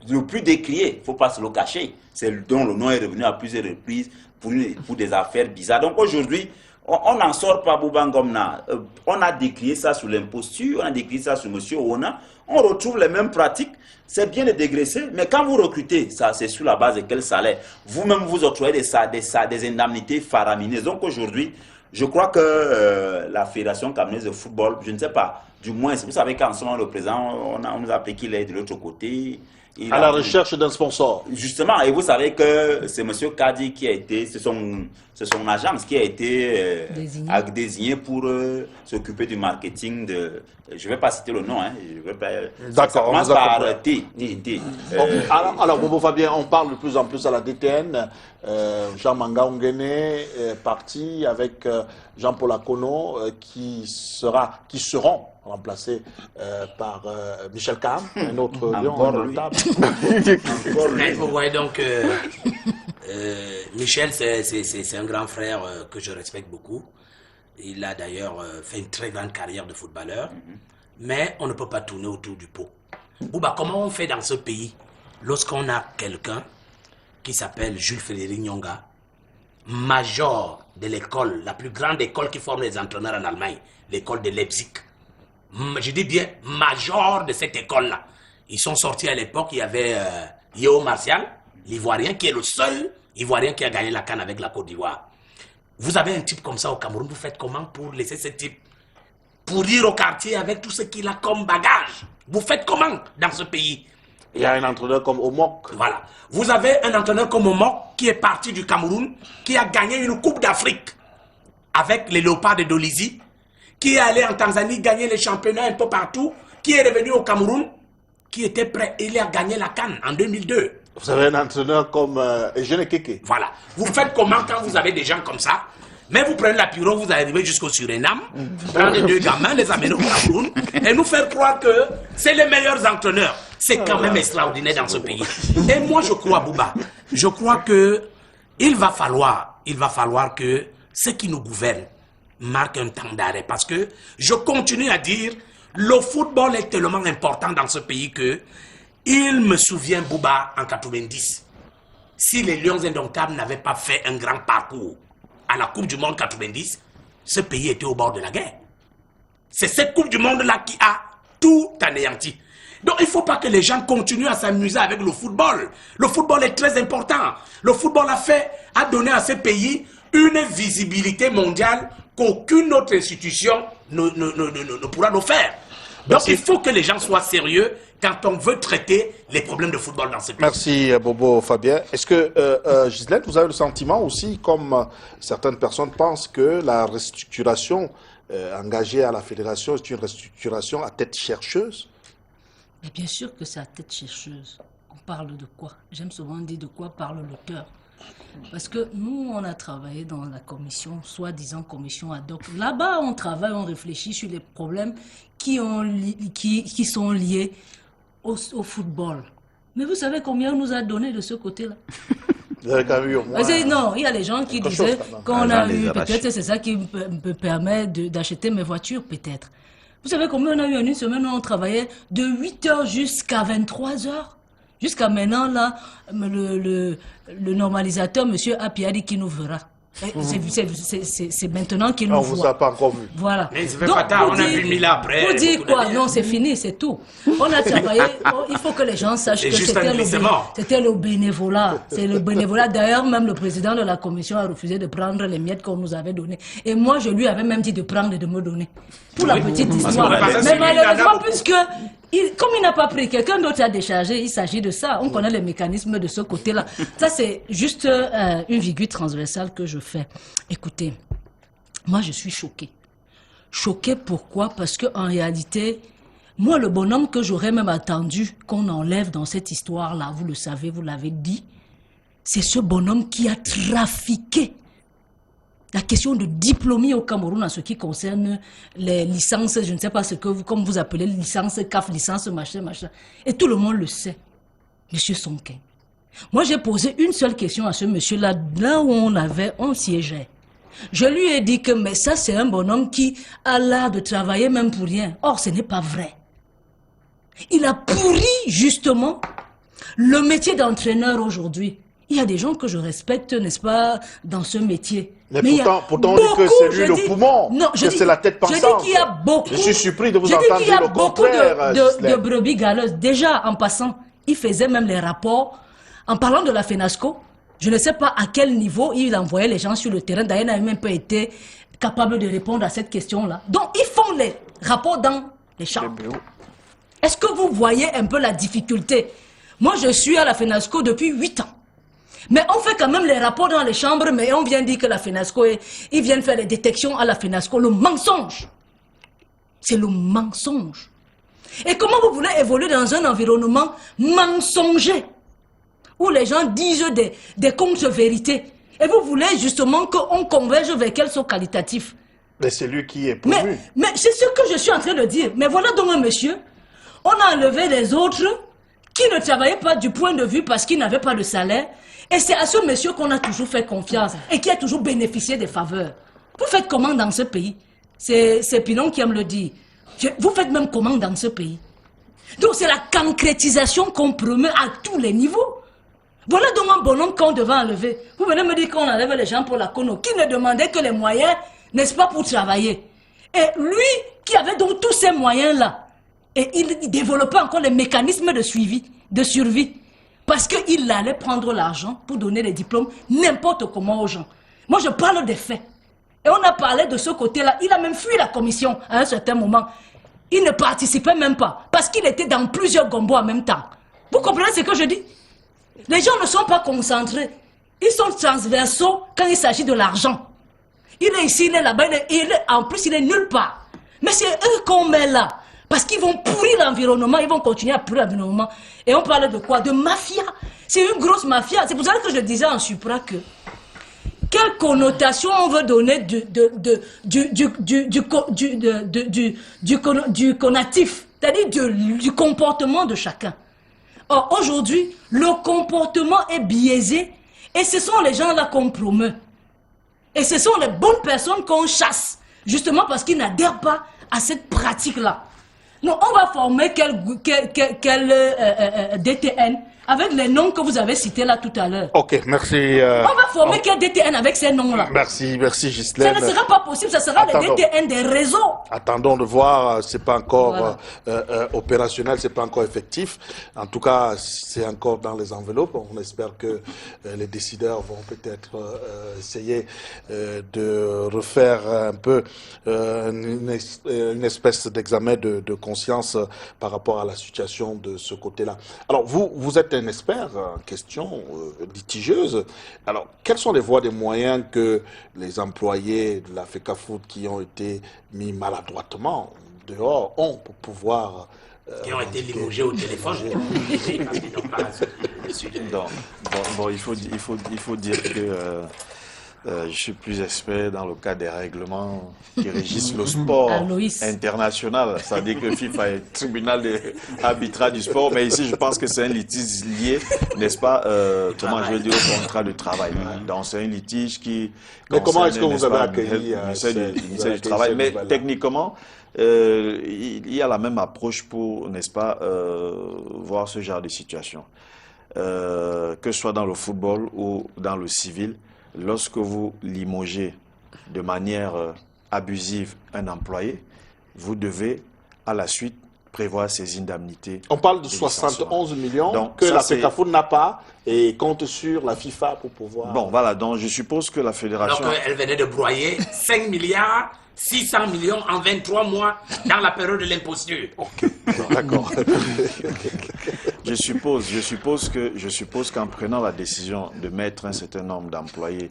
Le plus décrié, il ne faut pas se le cacher. C'est dont le nom est revenu à plusieurs reprises pour des affaires bizarres. Donc, aujourd'hui, on n'en sort pas, Bouba Ngomna. On a décrié ça sur l'imposture, on a décrié ça sur M. Ona. On retrouve les mêmes pratiques. C'est bien de dégraisser, mais quand vous recrutez, ça c'est sur la base de quel salaire? Vous-même, vous octroyez des indemnités faramineuses. Donc aujourd'hui, je crois que la Fédération camerounaise de football, je ne sais pas, du moins, vous savez qu'en ce moment, le président, on nous a appris qu'il est de l'autre côté. À la recherche d'un sponsor. Justement, et vous savez que c'est M. Kadi qui a été, c'est son agence qui a été désigné pour s'occuper du marketing de. Je ne vais pas citer le nom, hein. D'accord. On commence par T. Alors, Bobo Fabien, on parle de plus en plus à la DTN. Jean Manga Ongene est parti avec Jean-Paul Akono qui seront remplacés par Michel Kahn, un autre lion notable. Vous voyez donc, Michel, c'est un grand frère que je respecte beaucoup. Il a d'ailleurs fait une très grande carrière de footballeur. Mais on ne peut pas tourner autour du pot. Bouba, comment on fait dans ce pays lorsqu'on a quelqu'un qui s'appelle Jules Frédéric Nyonga, major de l'école, la plus grande école qui forme les entraîneurs en Allemagne, l'école de Leipzig. Je dis bien major de cette école-là. Ils sont sortis à l'époque, il y avait Yeo Martial, l'Ivoirien, qui est le seul Ivoirien qui a gagné la CAN avec la Côte d'Ivoire. Vous avez un type comme ça au Cameroun, vous faites comment pour laisser ce type pourrir au quartier avec tout ce qu'il a comme bagage? Vous faites comment dans ce pays? Il y a un entraîneur comme Omok. Voilà. Vous avez un entraîneur comme Omok qui est parti du Cameroun, qui a gagné une Coupe d'Afrique avec les Léopards de Dolisie, qui est allé en Tanzanie gagner les championnats un peu partout, qui est revenu au Cameroun, qui était prêt. Il a gagné la CAN en 2002. Vous avez un entraîneur comme Eugène Keke. Voilà. Vous faites comment quand vous avez des gens comme ça? Mais vous prenez la pirogue, vous arrivez jusqu'au Suriname, vous prenez deux gamins, les amenez au Cameroun, et nous faire croire que c'est les meilleurs entraîneurs. C'est quand même extraordinaire dans ce pays. Et moi, je crois, Bouba, je crois que il va falloir que ceux qui nous gouvernent marquent un temps d'arrêt. Parce que je continue à dire, le football est tellement important dans ce pays que il me souvient, Bouba, en 90, si les Lions Indomptables n'avaient pas fait un grand parcours à la Coupe du Monde 90, ce pays était au bord de la guerre. C'est cette Coupe du Monde-là qui a tout anéanti. Donc il ne faut pas que les gens continuent à s'amuser avec le football. Le football est très important. Le football a donné à ce pays une visibilité mondiale qu'aucune autre institution ne pourra nous faire. Donc il faut que les gens soient sérieux quand on veut traiter les problèmes de football dans ce pays. Merci Bobo Fabien. Est-ce que, Gisèle, vous avez le sentiment aussi, comme certaines personnes pensent, que la restructuration engagée à la fédération est une restructuration à tête chercheuse? Mais bien sûr que c'est à tête chercheuse. On parle de quoi? J'aime souvent dire de quoi parle l'auteur. Parce que nous, on a travaillé dans la commission, soi-disant commission ad hoc. Là-bas, on travaille, on réfléchit sur les problèmes qui sont liés au football. Mais vous savez combien on nous a donné de ce côté-là? Vous avez quand même eu au moins... Non, il y a les gens qui disaient qu'on a eu, peut-être c'est ça qui me permet d'acheter mes voitures, peut-être. Vous savez combien on a eu en une semaine où on travaillait de 8h jusqu'à 23h? Jusqu'à maintenant, là, le normalisateur, M. Api, a dit qu'il nous verra. C'est maintenant qu'il nous On voit. vous a pas encore vu. Voilà. Mais ça fait pas tard, on a vu Mila après. Pour dire beaucoup quoi? de- Non, c'est fini, c'est tout. On a travaillé, il faut que les gens sachent C'est que juste un glissement. c'était le bénévolat. C'est le bénévolat. D'ailleurs, même le président de la commission a refusé de prendre les miettes qu'on nous avait données. Et moi, je lui avais même dit de prendre et de me donner. Pour la petite histoire. parce que Mais celui-là, il en a malheureusement, beaucoup. puisque comme il n'a pas pris, quelqu'un d'autre a déchargé, il s'agit de ça. On connaît les mécanismes de ce côté-là. Ça, c'est juste une virgule transversale que je fais. Écoutez, moi, je suis choquée. Choquée pourquoi? Parce qu'en réalité, moi, le bonhomme que j'aurais même attendu qu'on enlève dans cette histoire-là, vous le savez, vous l'avez dit, c'est ce bonhomme qui a trafiqué la question de diplômie au Cameroun en ce qui concerne les licences, je ne sais pas ce que vous, comme vous appelez, licence CAF, licence machin. Et tout le monde le sait, Monsieur Sonkin. Moi, j'ai posé une seule question à ce monsieur-là, là où on siégeait. Je lui ai dit que, mais ça, c'est un bonhomme qui a l'art de travailler même pour rien. Or, ce n'est pas vrai. Il a pourri, justement, le métier d'entraîneur aujourd'hui. Il y a des gens que je respecte, n'est-ce pas, dans ce métier. Mais il y a pourtant, on dit que c'est lui je le dis- poumon, Non, que c'est la tête pensante. Je dis qu'il y a beaucoup. Je suis surpris de vous je dis entendre qu'il y a dire le beaucoup contraire, de Ghislaine. brebis galeuses. Déjà, en passant, il faisait même les rapports. En parlant de la FENASCO, je ne sais pas à quel niveau il envoyait les gens sur le terrain. D'ailleurs, il n'avait même pas été capable de répondre à cette question-là. Donc, ils font les rapports dans les chambres. Est-ce que vous voyez un peu la difficulté? Moi, je suis à la FENASCO depuis 8 ans. Mais on fait quand même les rapports dans les chambres, mais on vient dire que la FENASCO, ils viennent faire les détections à la FENASCO. Le mensonge. C'est le mensonge. Et comment vous voulez évoluer dans un environnement mensonger, où les gens disent des contre-vérités, et vous voulez justement qu'on converge vers quels sont qualitatifs? Mais c'est lui qui est promu. Mais c'est ce que je suis en train de dire. Mais voilà donc un monsieur, on a enlevé les autres qui ne travaillaient pas du point de vue parce qu'ils n'avaient pas de salaire. Et c'est à ce monsieur qu'on a toujours fait confiance et qui a toujours bénéficié des faveurs. Vous faites comment dans ce pays? C'est Pilon qui aime le dire. Vous faites même comment dans ce pays? Donc c'est la concrétisation qu'on promeut à tous les niveaux. Voilà donc un bonhomme qu'on devait enlever. Vous venez me dire qu'on enlève les gens pour la Cono, qui ne demandait que les moyens, n'est-ce pas, pour travailler. Et lui, qui avait donc tous ces moyens-là, et il développait encore les mécanismes de suivi, de survie, parce qu'il allait prendre l'argent pour donner les diplômes n'importe comment aux gens. Moi, je parle des faits. Et on a parlé de ce côté-là. Il a même fui la commission à un certain moment. Il ne participait même pas, parce qu'il était dans plusieurs gombos en même temps. Vous comprenez ce que je dis? Les gens ne sont pas concentrés. Ils sont transversaux quand il s'agit de l'argent. Il est ici, il est là-bas, en plus il est nulle part. Mais c'est eux qu'on met là. Parce qu'ils vont pourrir l'environnement, ils vont continuer à pourrir l'environnement. Et on parle de quoi? De mafia. C'est une grosse mafia. C'est pour ça que je disais en supra que quelle connotation on veut donner du connatif, c'est-à-dire du comportement de chacun. Or, aujourd'hui, le comportement est biaisé et ce sont les gens-là qu'on promeut. Et ce sont les bonnes personnes qu'on chasse, justement parce qu'ils n'adhèrent pas à cette pratique-là. Non, on va former quel DTN avec les noms que vous avez cités là tout à l'heure. Ok, merci. On va former quel DTN avec ces noms-là. Merci Ça Ghislaine. ne sera pas possible, ça sera les Attendons. DTN des réseaux. Attendons de voir, c'est pas encore Voilà. opérationnel, c'est pas encore effectif. En tout cas, c'est encore dans les enveloppes. On espère que les décideurs vont peut-être essayer de refaire un peu une espèce d'examen de conscience par rapport à la situation de ce côté-là. Alors, vous êtes un expert en question litigieuse. Alors, quelles sont les voies et moyens que les employés de la FECAFOOT qui ont été mis maladroitement dehors ont pour pouvoir... Qui ont été limogés au téléphone. Parce qu'ils n'ont pas reçu de- Bon, il faut dire que je suis plus expert dans le cas des règlements qui régissent le sport Aloïs. international. C'est-à-dire que FIFA est tribunal d'arbitrage du sport, mais ici, je pense que c'est un litige lié, n'est-ce pas, comment je veux dire, au contrat de travail. Donc, c'est un litige qui... Mais comment est-ce que concerne, vous avez n'est-ce pas, accueilli le ministère du cette Travail. Mais nouvelle-là? techniquement, il y a la même approche pour, n'est-ce pas, voir ce genre de situation. Que ce soit dans le football ou dans le civil, lorsque vous limogez de manière abusive un employé, vous devez à la suite prévoir ces indemnités. On parle de licenciement. 71 millions Donc, que ça, la c'est- FECAFOOT n'a pas et compte sur la FIFA pour pouvoir... Bon, voilà, donc je suppose que la fédération... Alors qu'elle venait de broyer 5 milliards 600 millions en 23 mois dans la période de l'imposture. D'accord. Je suppose qu'en prenant la décision de mettre un certain nombre d'employés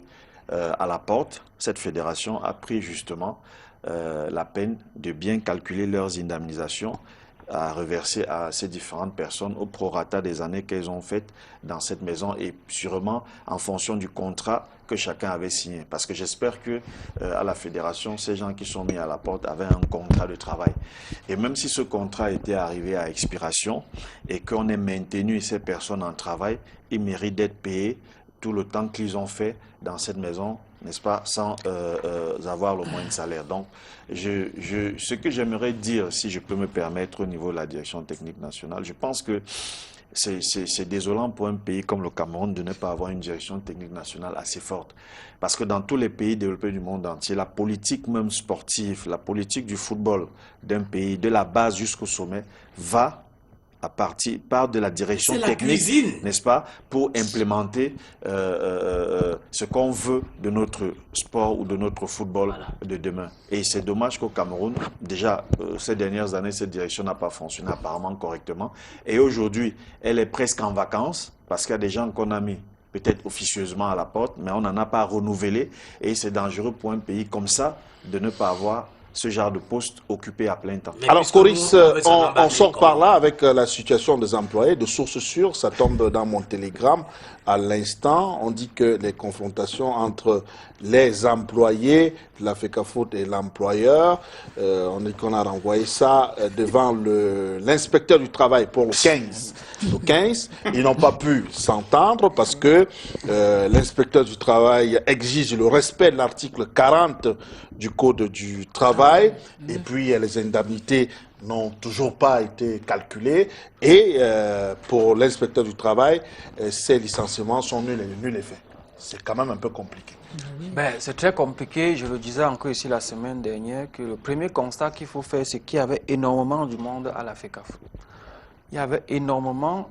à la porte, cette fédération a pris justement la peine de bien calculer leurs indemnisations à reverser à ces différentes personnes au prorata des années qu'elles ont faites dans cette maison et sûrement en fonction du contrat que chacun avait signé. Parce que j'espère que à la fédération, ces gens qui sont mis à la porte avaient un contrat de travail. Et même si ce contrat était arrivé à expiration et qu'on ait maintenu ces personnes en travail, ils méritent d'être payés tout le temps qu'ils ont fait dans cette maison, n'est-ce pas, sans avoir le moins de salaire. Donc, ce que j'aimerais dire, si je peux me permettre au niveau de la direction technique nationale, je pense que c'est désolant pour un pays comme le Cameroun de ne pas avoir une direction technique nationale assez forte. Parce que dans tous les pays développés du monde entier, la politique même sportive, la politique du football d'un pays, de la base jusqu'au sommet, va part de la direction technique, n'est-ce pas, pour implémenter ce qu'on veut de notre sport ou de notre football de demain. Et c'est dommage qu'au Cameroun, déjà, ces dernières années, cette direction n'a pas fonctionné apparemment correctement. Et aujourd'hui, elle est presque en vacances parce qu'il y a des gens qu'on a mis peut-être officieusement à la porte, mais on n'en a pas renouvelé. Et c'est dangereux pour un pays comme ça de ne pas avoir ce genre de poste occupé à plein temps. Mais alors, Coris, on on sort par là avec la situation des employés. De sources sûres, ça tombe dans mon télégramme. À l'instant, on dit que les confrontations entre les employés, la FECAFOOT et l'employeur, on dit qu'on a renvoyé ça devant l'inspecteur du travail pour le 15. Le 15, ils n'ont pas pu s'entendre parce que l'inspecteur du travail exige le respect de l'article 40 du Code du travail et puis les indemnités n'ont toujours pas été calculées et pour l'inspecteur du travail, ces licenciements sont nuls et faits. C'est quand même un peu compliqué. Ben, c'est très compliqué. Je le disais encore ici la semaine dernière que le premier constat qu'il faut faire, c'est qu'il y avait énormément du monde à la FECAFOOT. Il y avait énormément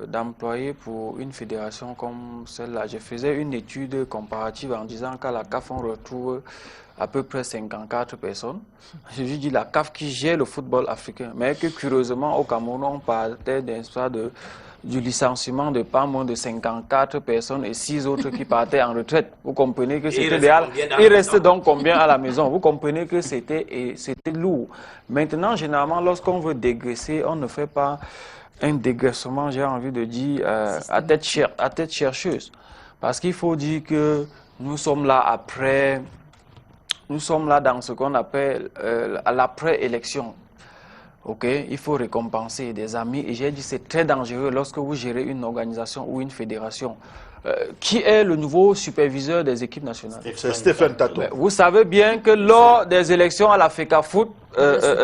d'employés pour une fédération comme celle-là. Je faisais une étude comparative en disant qu'à la CAF, on retrouve à peu près 54 personnes. Je dis la CAF qui gère le football africain, mais que curieusement, au Cameroun, on partait du licenciement de pas moins de 54 personnes et 6 autres qui partaient en retraite. Vous comprenez que c'était idéal. Il restait donc combien à la maison? Vous comprenez que c'était lourd. Maintenant, généralement, lorsqu'on veut dégraisser, on ne fait pas un dégraissement, j'ai envie de dire, à tête chercheuse. Parce qu'il faut dire que nous sommes là après, nous sommes là dans ce qu'on appelle l'après-élection. Ok, il faut récompenser des amis. Et j'ai dit c'est très dangereux lorsque vous gérez une organisation ou une fédération. Qui est le nouveau superviseur des équipes nationales? C'est Stéphane Tato. Vous savez bien que lors des élections à la FECAFOOT,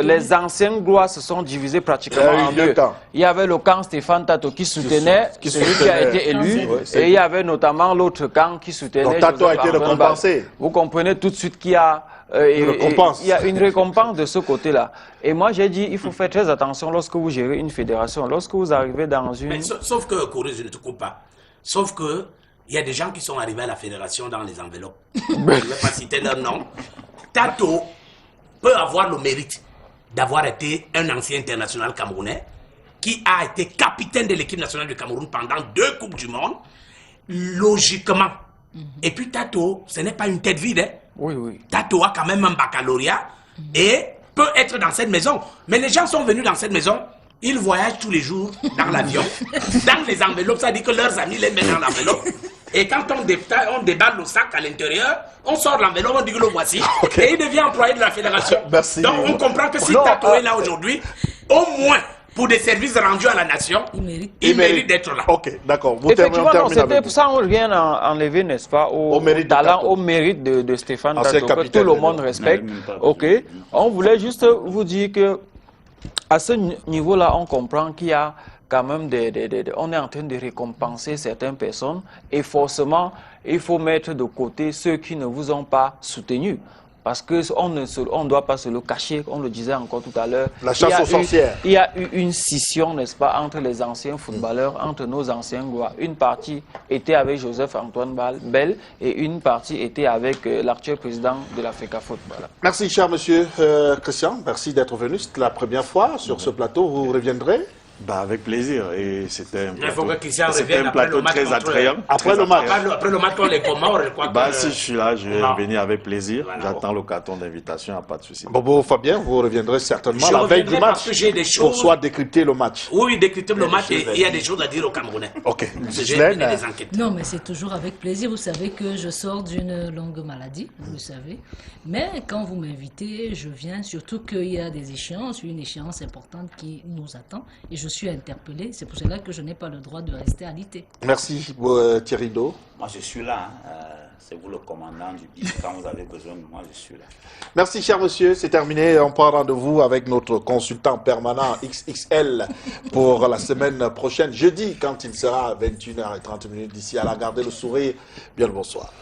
les anciennes gloires se sont divisées pratiquement en deux. Il y avait le camp Stéphane Tato qui soutenait celui qui a été élu, et il y avait notamment l'autre camp qui soutenait. Donc Tato a été récompensé. Vous comprenez tout de suite qu'il y a il y a une récompense de ce côté-là. Et moi, j'ai dit, il faut faire très attention lorsque vous gérez une fédération. Lorsque vous arrivez dans une... Mais sauf que, Corée, je ne te coupe pas. Sauf que, il y a des gens qui sont arrivés à la fédération dans les enveloppes. Je ne vais pas citer leur nom. Tato peut avoir le mérite d'avoir été un ancien international camerounais qui a été capitaine de l'équipe nationale du Cameroun pendant 2 Coupes du Monde. Logiquement. Et puis Tato, ce n'est pas une tête vide. Hein? Oui, oui. Tato a quand même un baccalauréat et peut être dans cette maison. Mais les gens sont venus dans cette maison, ils voyagent tous les jours dans l'avion. Dans les enveloppes, ça dit que leurs amis les mettent dans l'enveloppe. Et quand on déballe le sac à l'intérieur, on sort l'enveloppe, on dit que le voici. Et il devient employé de la fédération. Merci. Donc on comprend que si Tato est là aujourd'hui, au moins pour des services rendus à la nation, il mérite d'être là. Ok, d'accord. Effectivement, c'était sans rien enlever, n'est-ce pas, au talent, au mérite de Stéphane Tato, que tout le monde respecte. Ok, on voulait juste vous dire que à ce niveau-là, on comprend qu'il y a quand même on est en train de récompenser certaines personnes et forcément, il faut mettre de côté ceux qui ne vous ont pas soutenu. Parce qu'on ne doit pas se le cacher, on le disait encore tout à l'heure. La chasse aux sorcières. Il y a eu une scission, n'est-ce pas, entre les anciens footballeurs, entre nos anciens gloires. Une partie était avec Joseph-Antoine Bell et une partie était avec l'actuel président de l'Africa Football. Merci, cher monsieur Christian. Merci d'être venu. C'est la première fois sur ce plateau. Vous reviendrez? Bah, avec plaisir. Et c'était un plateau, plateau très attrayant. Après le match. Après le match, on les commandes, je crois Bah, que... si je suis là, je vais Non. venir avec plaisir. Voilà. J'attends le carton d'invitation, il n'y a pas de souci. Bobo Fabien, vous reviendrez certainement Je la veille reviendrai du parce match que j'ai des pour choses- soit décrypter le match. Oui, décrypter le match, des et choses à il y a dire. des choses à dire aux Camerounais. Ok. J'ai Ghislaine, mené des enquêtes. Non, mais c'est toujours avec plaisir. Vous savez que je sors d'une longue maladie, vous le savez. Mais quand vous m'invitez, je viens, surtout qu'il y a des échéances, une échéance importante qui nous attend. Et je suis interpellée. C'est pour cela que je n'ai pas le droit de rester alité. merci Thierry Do. Moi, je suis là. C'est vous le commandant du BIS. Quand vous avez besoin de moi, je suis là. Merci, cher monsieur. C'est terminé. On prend rendez-vous avec notre consultant permanent XXL pour la semaine prochaine, jeudi, quand il sera à 21h30. D'ici à là, gardez le sourire. Bien le bonsoir.